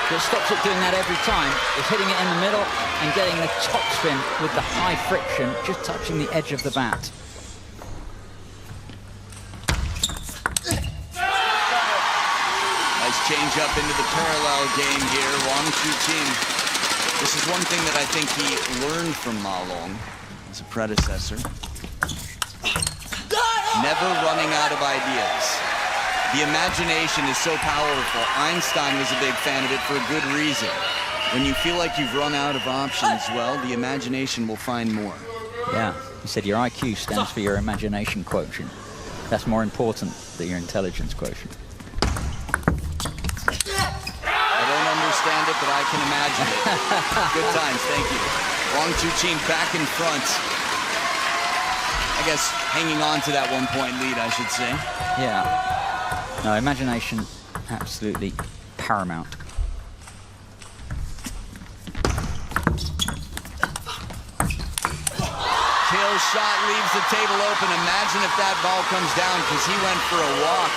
that stops it doing that every time is hitting it in the middle and getting the top spin with the high friction, just touching the edge of the bat. Nice change up into the parallel game here. WangChuqin. This is one thing that I think he learned from Ma Long as a predecessor. Never running out of ideas. The imagination is so powerful. Einstein was a big fan of it for a good reason. When you feel like you've run out of options, well, the imagination will find more. Yeah, he said your IQ stands for your imagination quotient. That's more important than your intelligence quotient. Understand it, but I can imagine it. Good times, thank you. WangChuqin back in front. I guess hanging on to that 1-point lead, I should say. Yeah. No, imagination, absolutely paramount. Kill shot leaves the table open. Imagine if that ball comes down, because he went for a walk.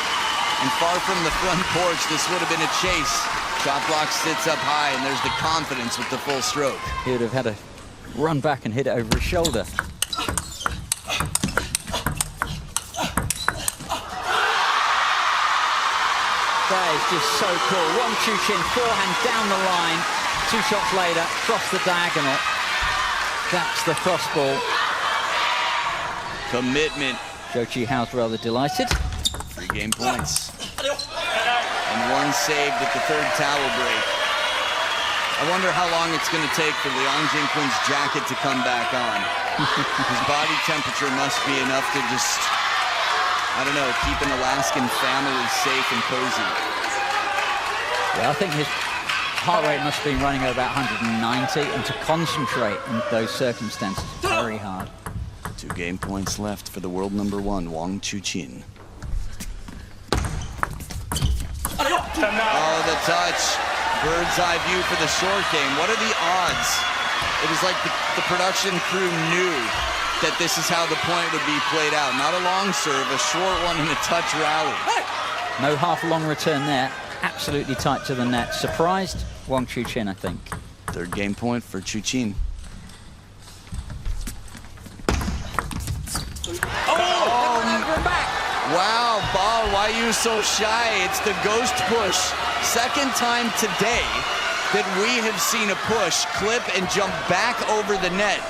And far from the front porch, this would have been a chase. Shot block sits up high, and there's the confidence with the full stroke. He would have had to run back and hit it over his shoulder. That is just so cool. WangChuqin, forehand down the line. 2 shots later, cross the diagonal. That's the crossball. Commitment. Zhou Qihao's rather delighted. 3 game points. And 1 saved at the 3rd tower break. I wonder how long it's going to take for Liang Jingquin's jacket to come back on. His body temperature must be enough to just, I don't know, keep an Alaskan family safe and cozy. Yeah, I think his heart rate must have been running at about 190, and to concentrate in those circumstances, very hard. 2 game points left for the world #1, WangChuqin. Oh, the touch. Bird's eye view for the short game. What are the odds? It was like the production crew knew that this is how the point would be played out. Not a long serve, a short one and a touch rally. No half-long return there. Absolutely tight to the net. Surprised WangChuqin, I think. 3rd game point for ChuQin. Wow, Ball, why are you so shy? It's the ghost push. Second time today that we have seen a push, clip, and jump back over the net.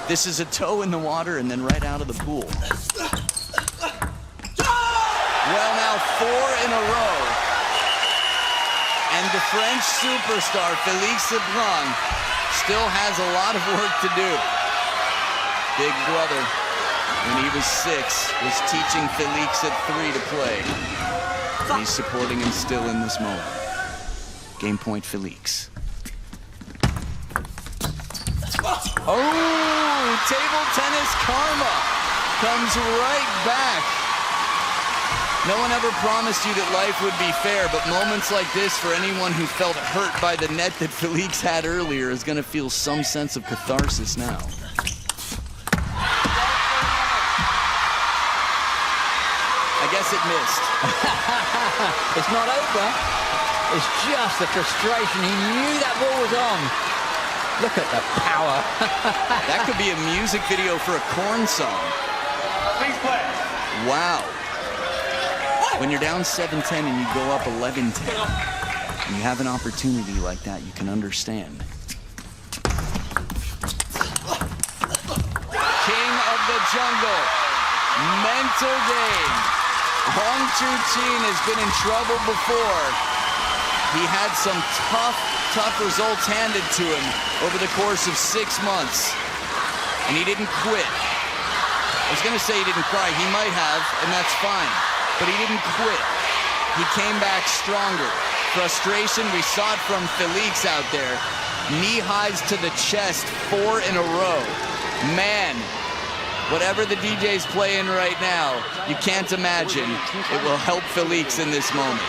This is a toe in the water and then right out of the pool. Well, now 4 in a row. And the French superstar, Félix Lebrun, still has a lot of work to do. Big brother, when he was 6, was teaching Félix at 3 to play. And he's supporting him still in this moment. Game point, Félix. Oh, table tennis karma comes right back. No one ever promised you that life would be fair, but moments like this for anyone who felt hurt by the net that Félix had earlier is going to feel some sense of catharsis now. I guess it missed. It's not over. It's just the frustration. He knew that ball was on. Look at the power. That could be a music video for a corn song. Please play. Wow. When you're down 7-10 and you go up 11-10, and you have an opportunity like that, you can understand. King of the jungle. Mental game. WangChuqin has been in trouble before. He had some tough results handed to him over the course of 6 months. And he didn't quit. I was going to say he didn't cry. He might have, and that's fine. But he didn't quit. He came back stronger. Frustration, we saw it from Félix out there. Knee highs to the chest, 4 in a row. Man, whatever the DJ's playing right now, you can't imagine it will help Félix in this moment.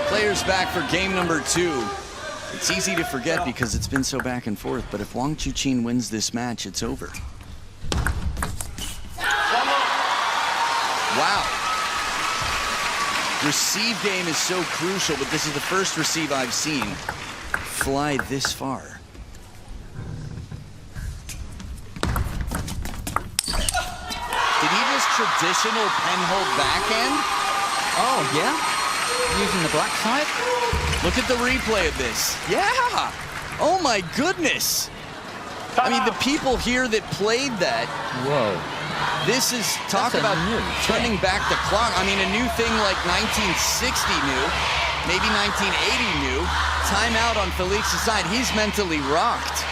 Players back for game number 2. It's easy to forget because it's been so back and forth, but if WangChuqin wins this match, it's over. Wow. Receive game is so crucial, but this is the first receive I've seen fly this far. Did he just traditional penhold backhand? Oh, yeah? Using the black side? Look at the replay of this. Yeah! Oh my goodness! I mean, the people here that played that. Whoa. This is, talk about turning back the clock. I mean, a new thing like 1960 new, maybe 1980 new. Timeout on Félix's side. He's mentally rocked.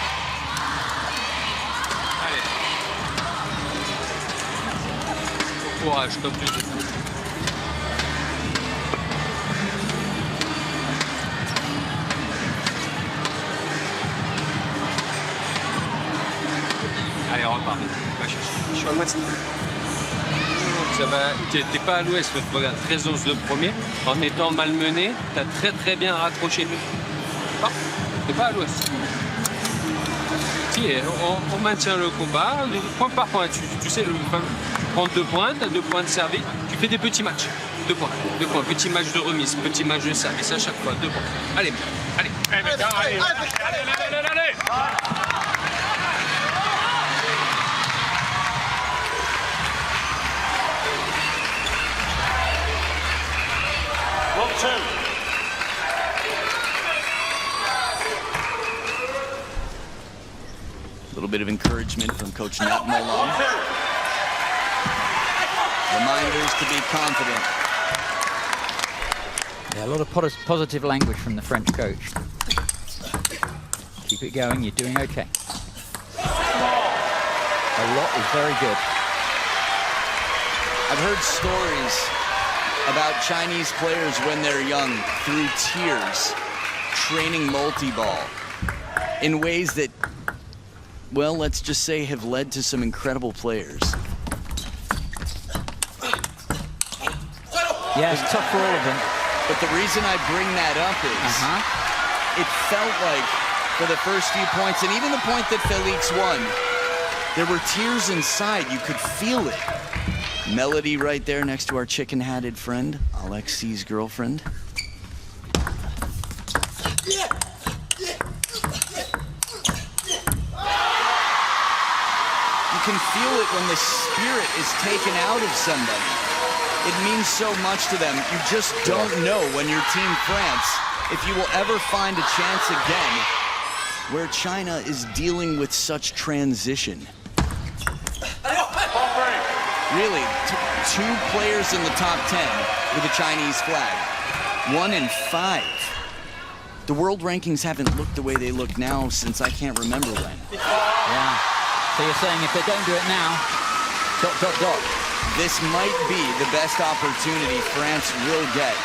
Courage, comme tu dis. Allez, on repart. Va chercher. Je suis à l'ouest. Ça va. T'es pas à l'ouest, regarde. 13-11 le premier. En étant malmené, t'as très bien raccroché. Non, t'es pas à l'ouest. Si, on maintient le combat, point par point. Tu sais, tu prends 2 points, t'as 2 points de service. Tu fais des petits matchs. 2 points. Petit match de remise, petit match de service à chaque fois. 2 points. Allez. Allez. Block 2. A little bit of encouragement from Coach Nat Molon. Reminders to be confident. Yeah, a lot of positive language from the French coach. Keep it going, you're doing okay. A lot is very good. I've heard stories about Chinese players when they're young through tears, training multi-ball in ways that, well, let's just say have led to some incredible players. Yeah, it's tough for all of them. But the reason I bring that up is it felt like for the first few points, and even the point that Felix won, there were tears inside. You could feel it. Melody right there next to our chicken-hatted friend, Alexi's girlfriend. You can feel it when the spirit is taken out of somebody. It means so much to them. You just don't know when you're Team France if you will ever find a chance again where China is dealing with such transition. Really, two players in the top 10 with a Chinese flag. 1 in 5. The world rankings haven't looked the way they look now since I can't remember when. Yeah. So you're saying if they don't do it now, ... This might be the best opportunity France will get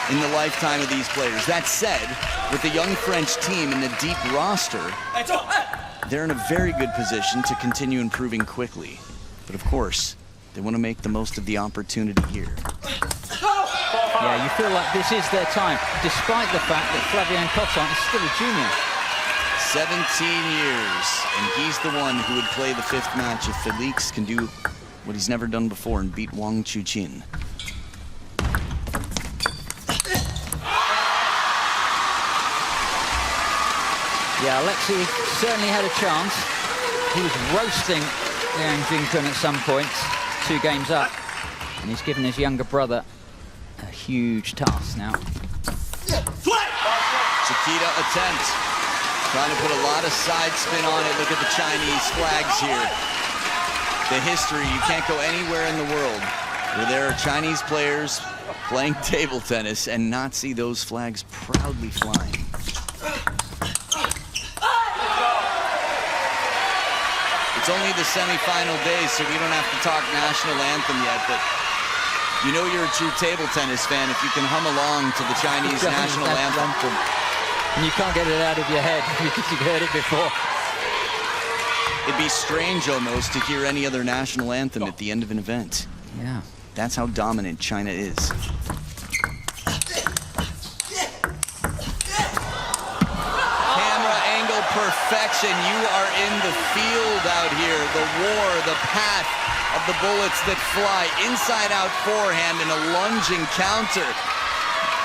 in the lifetime of these players. That said, with the young French team and the deep roster, they're in a very good position to continue improving quickly. But of course, they want to make the most of the opportunity here. Yeah, you feel like this is their time, despite the fact that Flavien Cotton is still a junior. 17 years, and he's the one who would play the 5th match if Felix can do what he's never done before and beat WangChuqin. Yeah, Alexei certainly had a chance. He was roasting WangChuqin at some points, 2 games up, and he's given his younger brother a huge task now. Chiquita attempt, trying to put a lot of side spin on it. Look at the Chinese flags here. The history, you can't go anywhere in the world where there are Chinese players playing table tennis and not see those flags proudly flying. It's only the semi-final days, so we don't have to talk national anthem yet, but you know you're a true table tennis fan if you can hum along to the Chinese national anthem. And you can't get it out of your head because you've heard it before. It'd be strange almost to hear any other national anthem at the end of an event. Yeah. That's how dominant China is. Camera angle perfection. You are in the field out here. The war, the path of the bullets that fly. Inside out forehand and a lunging counter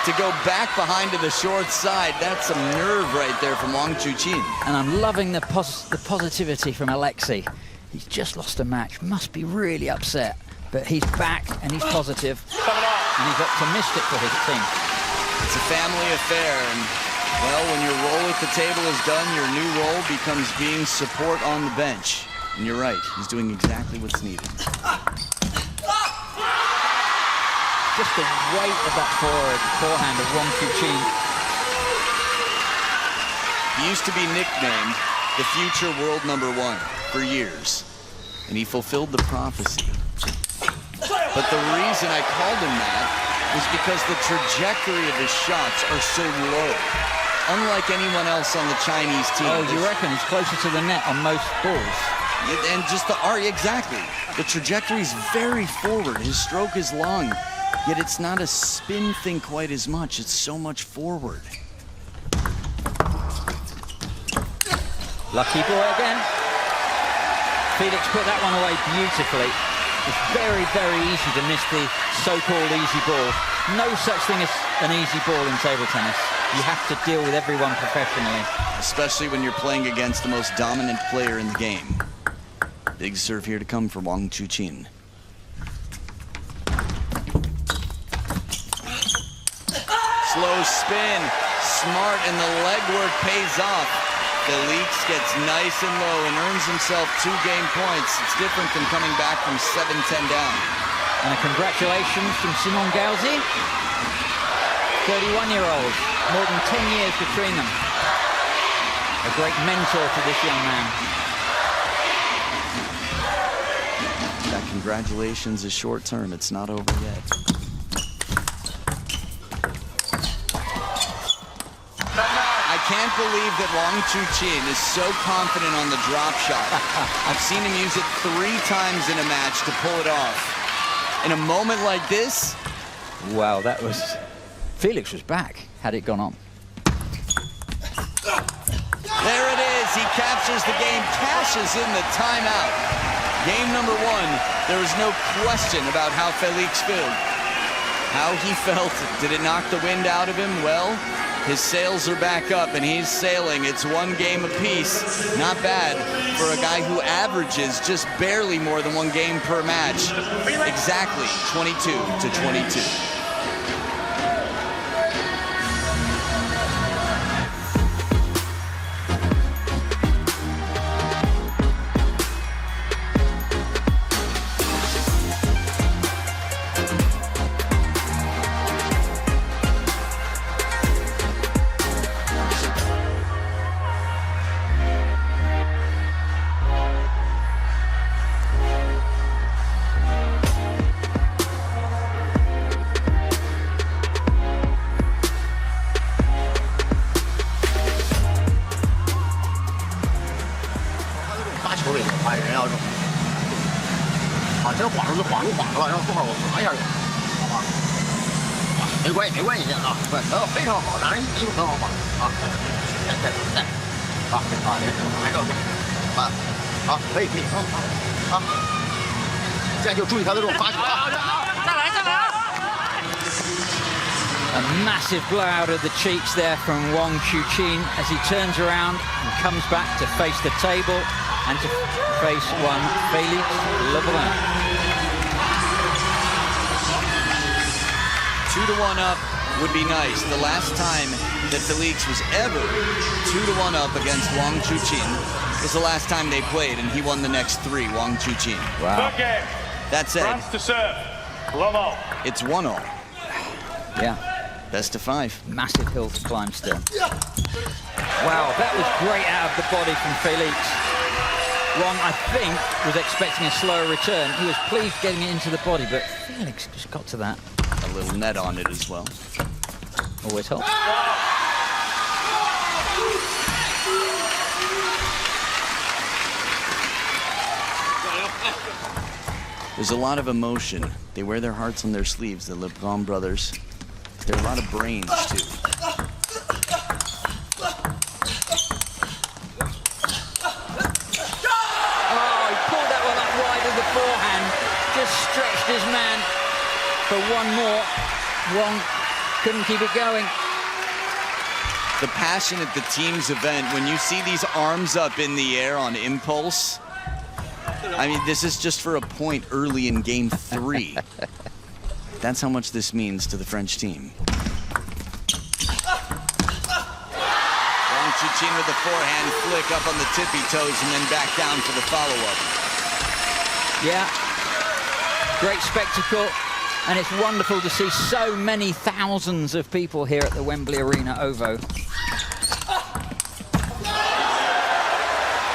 to go back behind to the short side. That's some nerve right there from WangChuqin. And I'm loving the positivity from Alexei. He's just lost a match, must be really upset, but he's back and he's positive and he's optimistic for his team. It's a family affair, and well, when your role at the table is done, your new role becomes being support on the bench. And you're right, he's doing exactly what's needed. Just the weight of that forehand of WangChuqin. He used to be nicknamed the future world #1 for years, and he fulfilled the prophecy. But the reason I called him that was because the trajectory of his shots are so low, unlike anyone else on the Chinese team. Oh, you reckon he's closer to the net on most balls? And just the exactly. The trajectory is very forward. His stroke is long. Yet it's not a spin thing quite as much. It's so much forward. Lucky boy again. Felix put that one away beautifully. It's very, very easy to miss the so-called easy ball. No such thing as an easy ball in table tennis. You have to deal with everyone professionally. Especially when you're playing against the most dominant player in the game. Big serve here to come for WangChuqin. Slow spin, smart, and the legwork pays off. Felix gets nice and low and earns himself 2 game points. It's different than coming back from 7-10 down. And a congratulations from Simon Gauzy. 31-year-olds, more than 10 years between them. A great mentor to this young man. That congratulations is short term. It's not over yet. I can't believe that WangChuqin is so confident on the drop shot. I've seen him use it 3 times in a match to pull it off. In a moment like this, wow, that was... Felix was back, had it gone on. there it is. He captures the game, cashes in the timeout. Game number 1, there was no question about how Felix felt. How he felt. Did it knock the wind out of him? Well, his sails are back up and he's sailing. It's 1 game apiece. Not bad for a guy who averages just barely more than 1 game per match. Exactly 22-22. A massive blowout of the cheeks there from WangChuqin as he turns around and comes back to face the table and to face one Felix Lebrun. 2-1 up would be nice. The last time that Felix was ever 2-1 up against WangChuqin was the last time they played, and he won the next 3, WangChuqin. Wow. Good game. That said, France to serve. Love all. it's 1-0. Yeah. Best of 5. Massive hill to climb still. Wow, that was great out of the body from Felix. Wang, I think, was expecting a slower return. He was pleased getting it into the body, but Felix just got to that. A little net on it as well. Always helps. There's a lot of emotion. They wear their hearts on their sleeves, the Lebrun brothers. There are a lot of brains, too. Oh, he pulled that one up wide of the forehand. Just stretched his man for one more. Wang couldn't keep it going. The passion at the team's event, when you see these arms up in the air on impulse, I mean, this is just for a point early in game 3. That's how much this means to the French team. WangChuqin with the forehand flick up on the tippy toes and then back down for the follow-up. Yeah, great spectacle, and it's wonderful to see so many thousands of people here at the Wembley Arena OVO.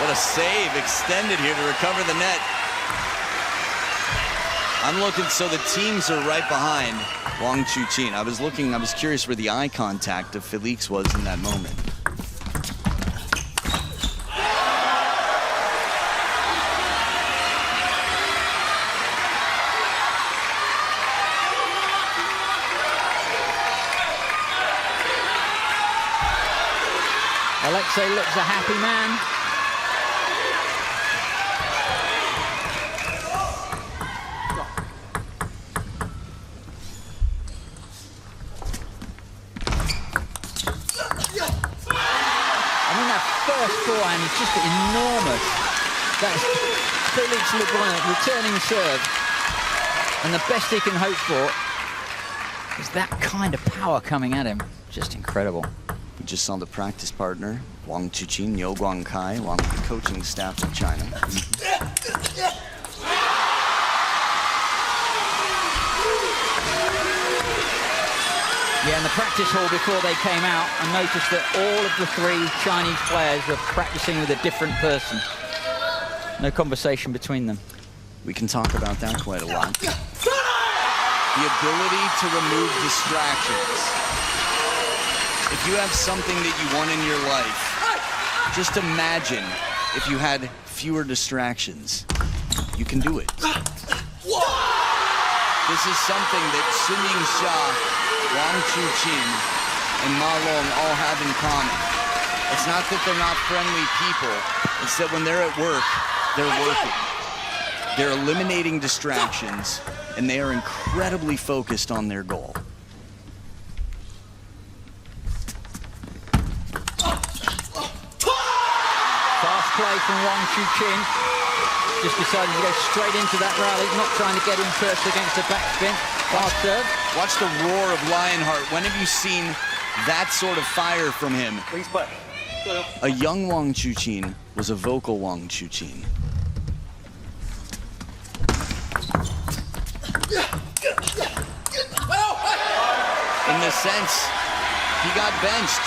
What a save, extended here to recover the net. I'm looking, so the teams are right behind WangChuqin. I was curious where the eye contact of Felix was in that moment. Alexei looks a happy man. Forehand is just enormous. That's Felix Lebrun returning serve, and the best he can hope for is that kind of power coming at him. Just incredible. We just saw the practice partner, WangChuqin, Yo Guangkai, along with the coaching staff of China. Yeah, in the practice hall before they came out, I noticed that all of the 3 Chinese players were practicing with a different person. No conversation between them. We can talk about that quite a lot. The ability to remove distractions. If you have something that you want in your life, just imagine if you had fewer distractions. You can do it. This is something that SunYingsha, WangChuqin, and Ma Long all have in common. It's not that they're not friendly people, it's that when they're at work, they're working. They're eliminating distractions, and they are incredibly focused on their goal. Fast play from WangChuqin. Just decided to go straight into that rally, not trying to get in first against the backspin. Fast serve. Watch the roar of Lionheart. When have you seen that sort of fire from him? A young WangChuqin was a vocal WangChuqin. In the sense, he got benched.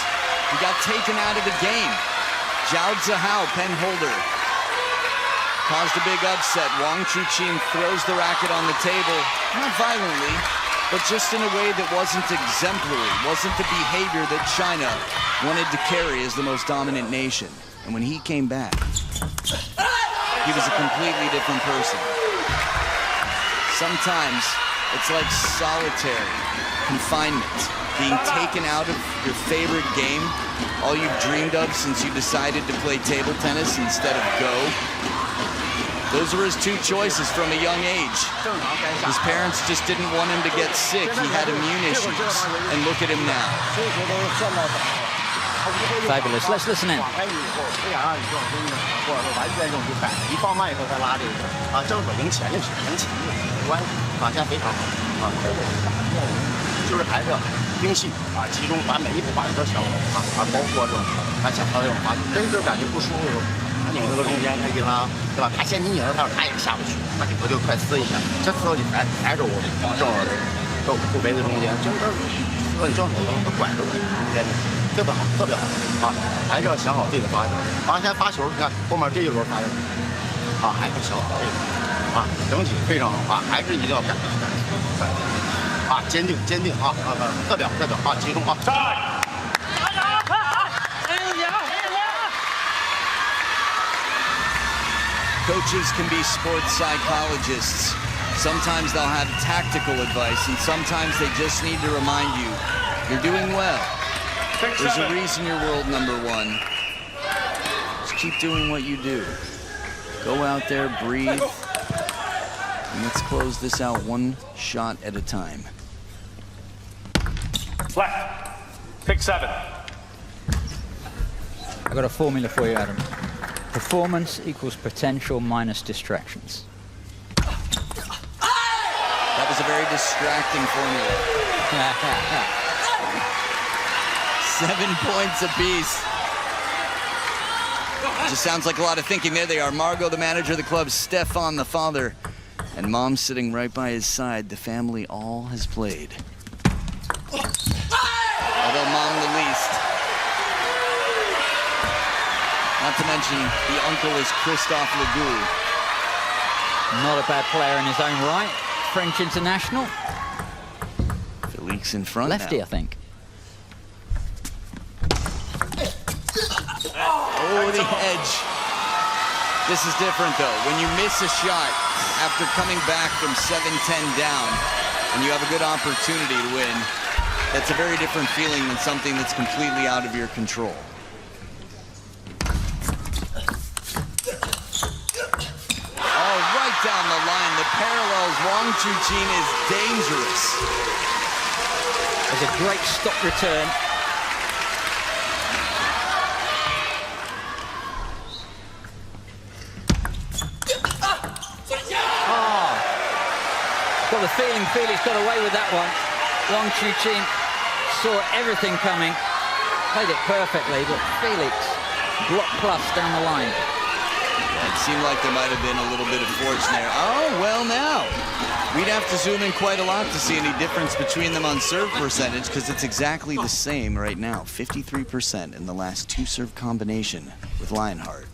He got taken out of the game. Zhao Zihao, pen holder, caused a big upset. WangChuqin throws the racket on the table, not violently, but just in a way that wasn't exemplary, wasn't the behavior that China wanted to carry as the most dominant nation. And when he came back, he was a completely different person. Sometimes it's like solitary confinement, being taken out of your favorite game, all you've dreamed of since you decided to play table tennis instead of Go. Those were his 2 choices from a young age. His parents just didn't want him to get sick. He had immune issues. And look at him now. Fabulous. Let's listen in. Coaches can be sports psychologists. Sometimes they'll have tactical advice, and sometimes they just need to remind you, you're doing well. There's a reason you're world #1. Just keep doing what you do. Go out there, breathe, and let's close this out 1 shot at a time. Left. Pick 7. I've got a formula for you, Adam. Performance equals potential minus distractions. That was a very distracting formula. 7 points apiece. Just sounds like a lot of thinking. There they are. Margot, the manager of the club, Stefan, the father, and Mom sitting right by his side. The family all has played. Although Mom the least. Not to mention, the uncle is Christophe Legout. Not a bad player in his own right. French international. Felix in front Lefty, now. I think. Oh, the edge. This is different, though. When you miss a shot after coming back from 7-10 down and you have a good opportunity to win, that's a very different feeling than something that's completely out of your control. Down the line, the parallels, WangChuqin is dangerous. There's a great stop return. Got the feeling Felix got away with that one. WangChuqin saw everything coming, played it perfectly, but Felix block plus down the line. It seemed like there might have been a little bit of fortune there. Oh, well now. We'd have to zoom in quite a lot to see any difference between them on serve percentage, because it's exactly the same right now. 53% in the last 2 serve combination with Lionheart.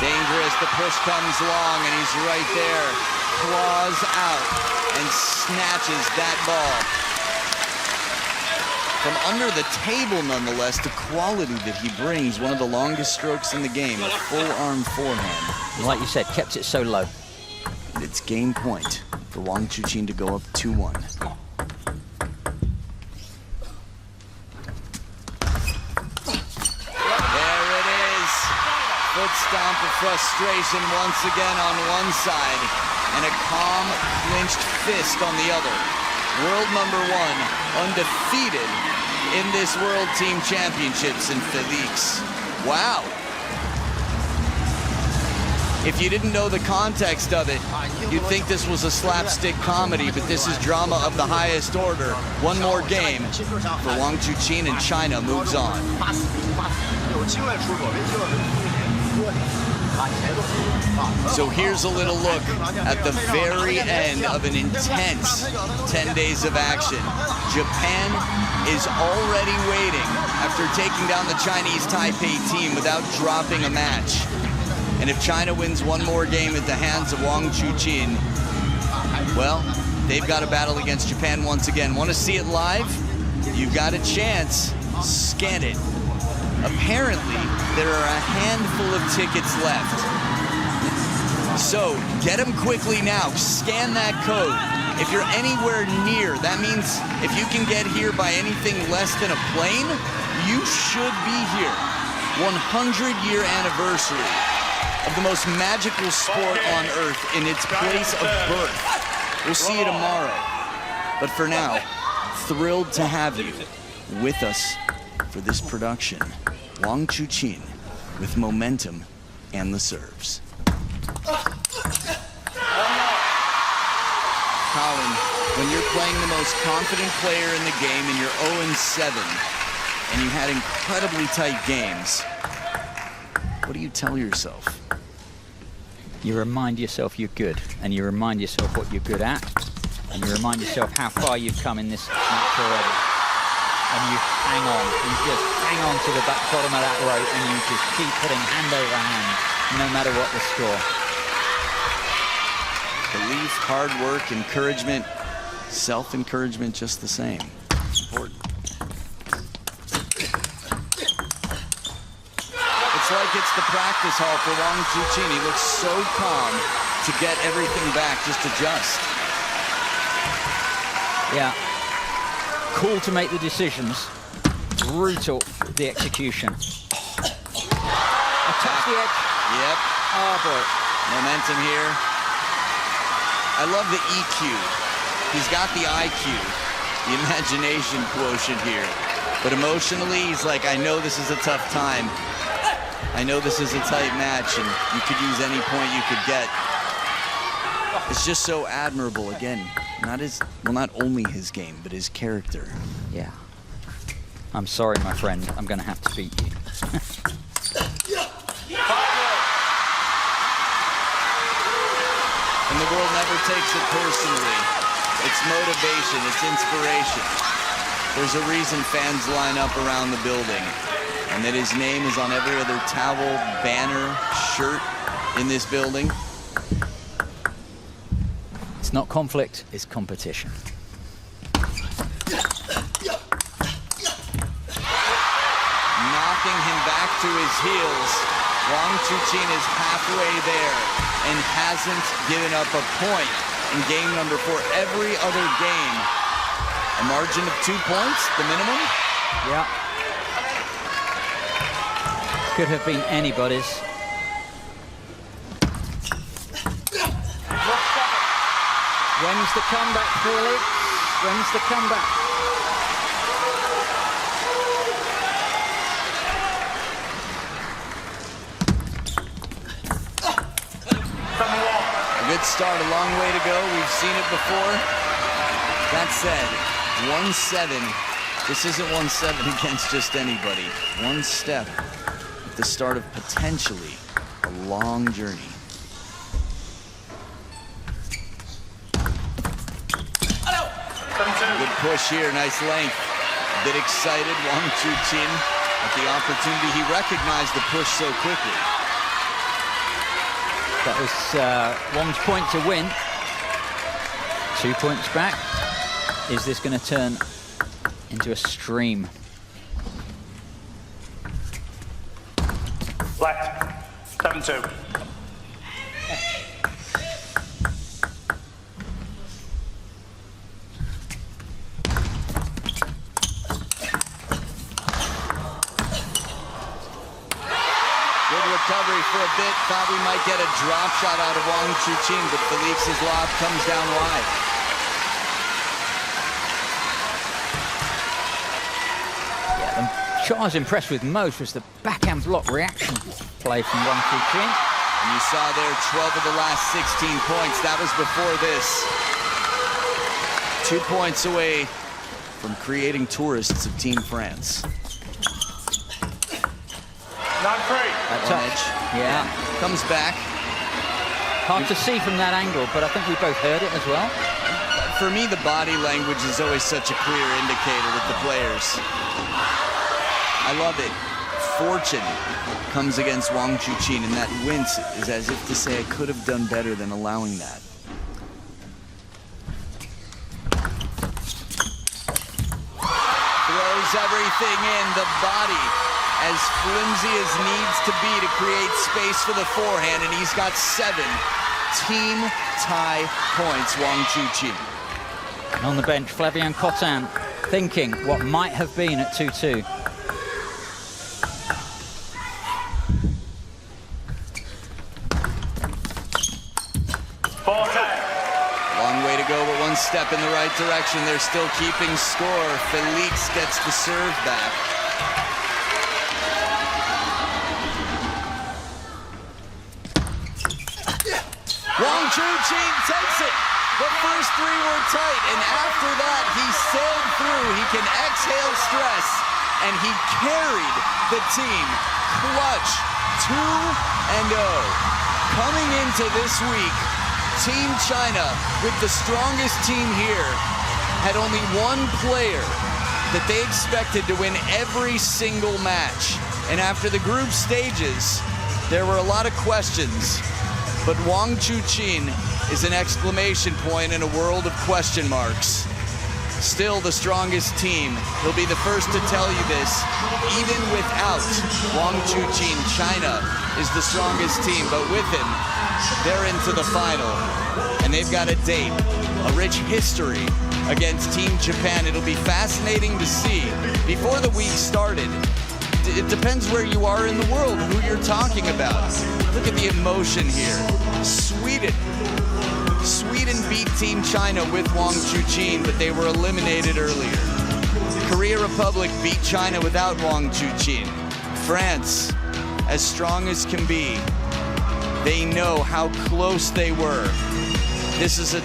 Dangerous, the push comes long, and he's right there. Claws out and snatches that ball. From under the table, nonetheless, the quality that he brings, one of the longest strokes in the game, a full-arm forehand. And like you said, kept it so low. It's game point for WangChuqin to go up 2-1. There it is. Foot stomp of frustration once again on one side, and a calm, clenched fist on the other. World #1, undefeated in this World Team Championships in Felix. Wow. If you didn't know the context of it, you'd think this was a slapstick comedy, but this is drama of the highest order. One more game for WangChuqin, and China moves on. So here's a little look at the very end of an intense 10 days of action. Japan is already waiting after taking down the Chinese Taipei team without dropping a match. And if China wins one more game at the hands of WangChuqin, well, they've got a battle against Japan once again. Want to see it live? You've got a chance. Scan it. Apparently, there are a handful of tickets left. So, get them quickly now. Scan that code. If you're anywhere near, that means if you can get here by anything less than a plane, you should be here. 100-year anniversary of the most magical sport on Earth in its place of birth. We'll see you tomorrow. But for now, thrilled to have you with us for this production. WangChuqin with momentum and the serves. Colin, when you're playing the most confident player in the game and you're 0-7, and you had incredibly tight games, what do you tell yourself? You remind yourself you're good, and you remind yourself what you're good at, and you remind yourself how far you've come in this match already. And you hang on, you just hang on to the bottom of that rope, and you just keep putting hand over hand, no matter what the score. Belief, hard work, encouragement, self-encouragement just the same. Important. It's like it's the practice hall for WangChuqin. He looks so calm to get everything back, just adjust. Yeah. Cool to make the decisions. Brutal the execution. I touched the edge. Yep. Oh boy. Momentum here. I love the EQ. He's got the IQ, the imagination quotient here. But emotionally, he's like, I know this is a tough time. I know this is a tight match, and you could use any point you could get. It's just so admirable. Again, not only his game, but his character. Yeah. I'm sorry, my friend. I'm going to have to beat you. And the world never takes it personally. It's motivation, it's inspiration. There's a reason fans line up around the building, and that his name is on every other towel, banner, shirt in this building. It's not conflict, it's competition. Knocking him back to his heels. WangChuqin is halfway there and hasn't given up a point in game number 4. Every other game, a margin of 2 points, the minimum. Yeah. Could have been anybody's. When's the comeback, Felix? When's the comeback? A good start, a long way to go. We've seen it before. That said, 1-7. This isn't 1-7 against just anybody. One step at the start of potentially a long journey. Good push here, nice length. A bit excited, WangChuqin, at the opportunity. He recognized the push so quickly. That was Wang's point to win. 2 points back. Is this going to turn into a stream? Left. 7-2. Recovery for a bit. Thought we might get a drop shot out of WangChuqin, but Felix's lob comes down wide. Yeah, the shot I was impressed with most was the backhand block reaction play from WangChuqin. And you saw there 12 of the last 16 points. That was before this. 2 points away from creating tourists of Team France. 9-3. Edge. Yeah. Comes back. Hard to see from that angle, but I think we both heard it as well. For me, the body language is always such a clear indicator with the players. I love it. Fortune comes against WangChuqin, and that wince is as if to say I could have done better than allowing that. Throws everything in, the body as flimsy as needs to be to create space for the forehand, and he's got 7 team tie points, WangChuqin. And on the bench, Flavien Cotin thinking what might have been at 2-2. Long way to go, but 1 step in the right direction. They're still keeping score. Felix gets the serve back. WangChuqin takes it. The first 3 were tight, and after that, he sailed through. He can exhale stress, and he carried the team. Clutch, 2-0. Coming into this week, Team China, with the strongest team here, had only 1 player that they expected to win every single match. And after the group stages, there were a lot of questions. But WangChuqin is an exclamation point in a world of question marks. Still the strongest team. He'll be the first to tell you this. Even without WangChuqin, China is the strongest team. But with him, they're into the final. And they've got a date, a rich history against Team Japan. It'll be fascinating to see. Before the week started, it depends where you are in the world, who you're talking about. Look at the emotion here. Sweden beat Team China with WangChuqin, but they were eliminated earlier. Korea Republic beat China without WangChuqin. France, as strong as can be, they know how close they were. This is a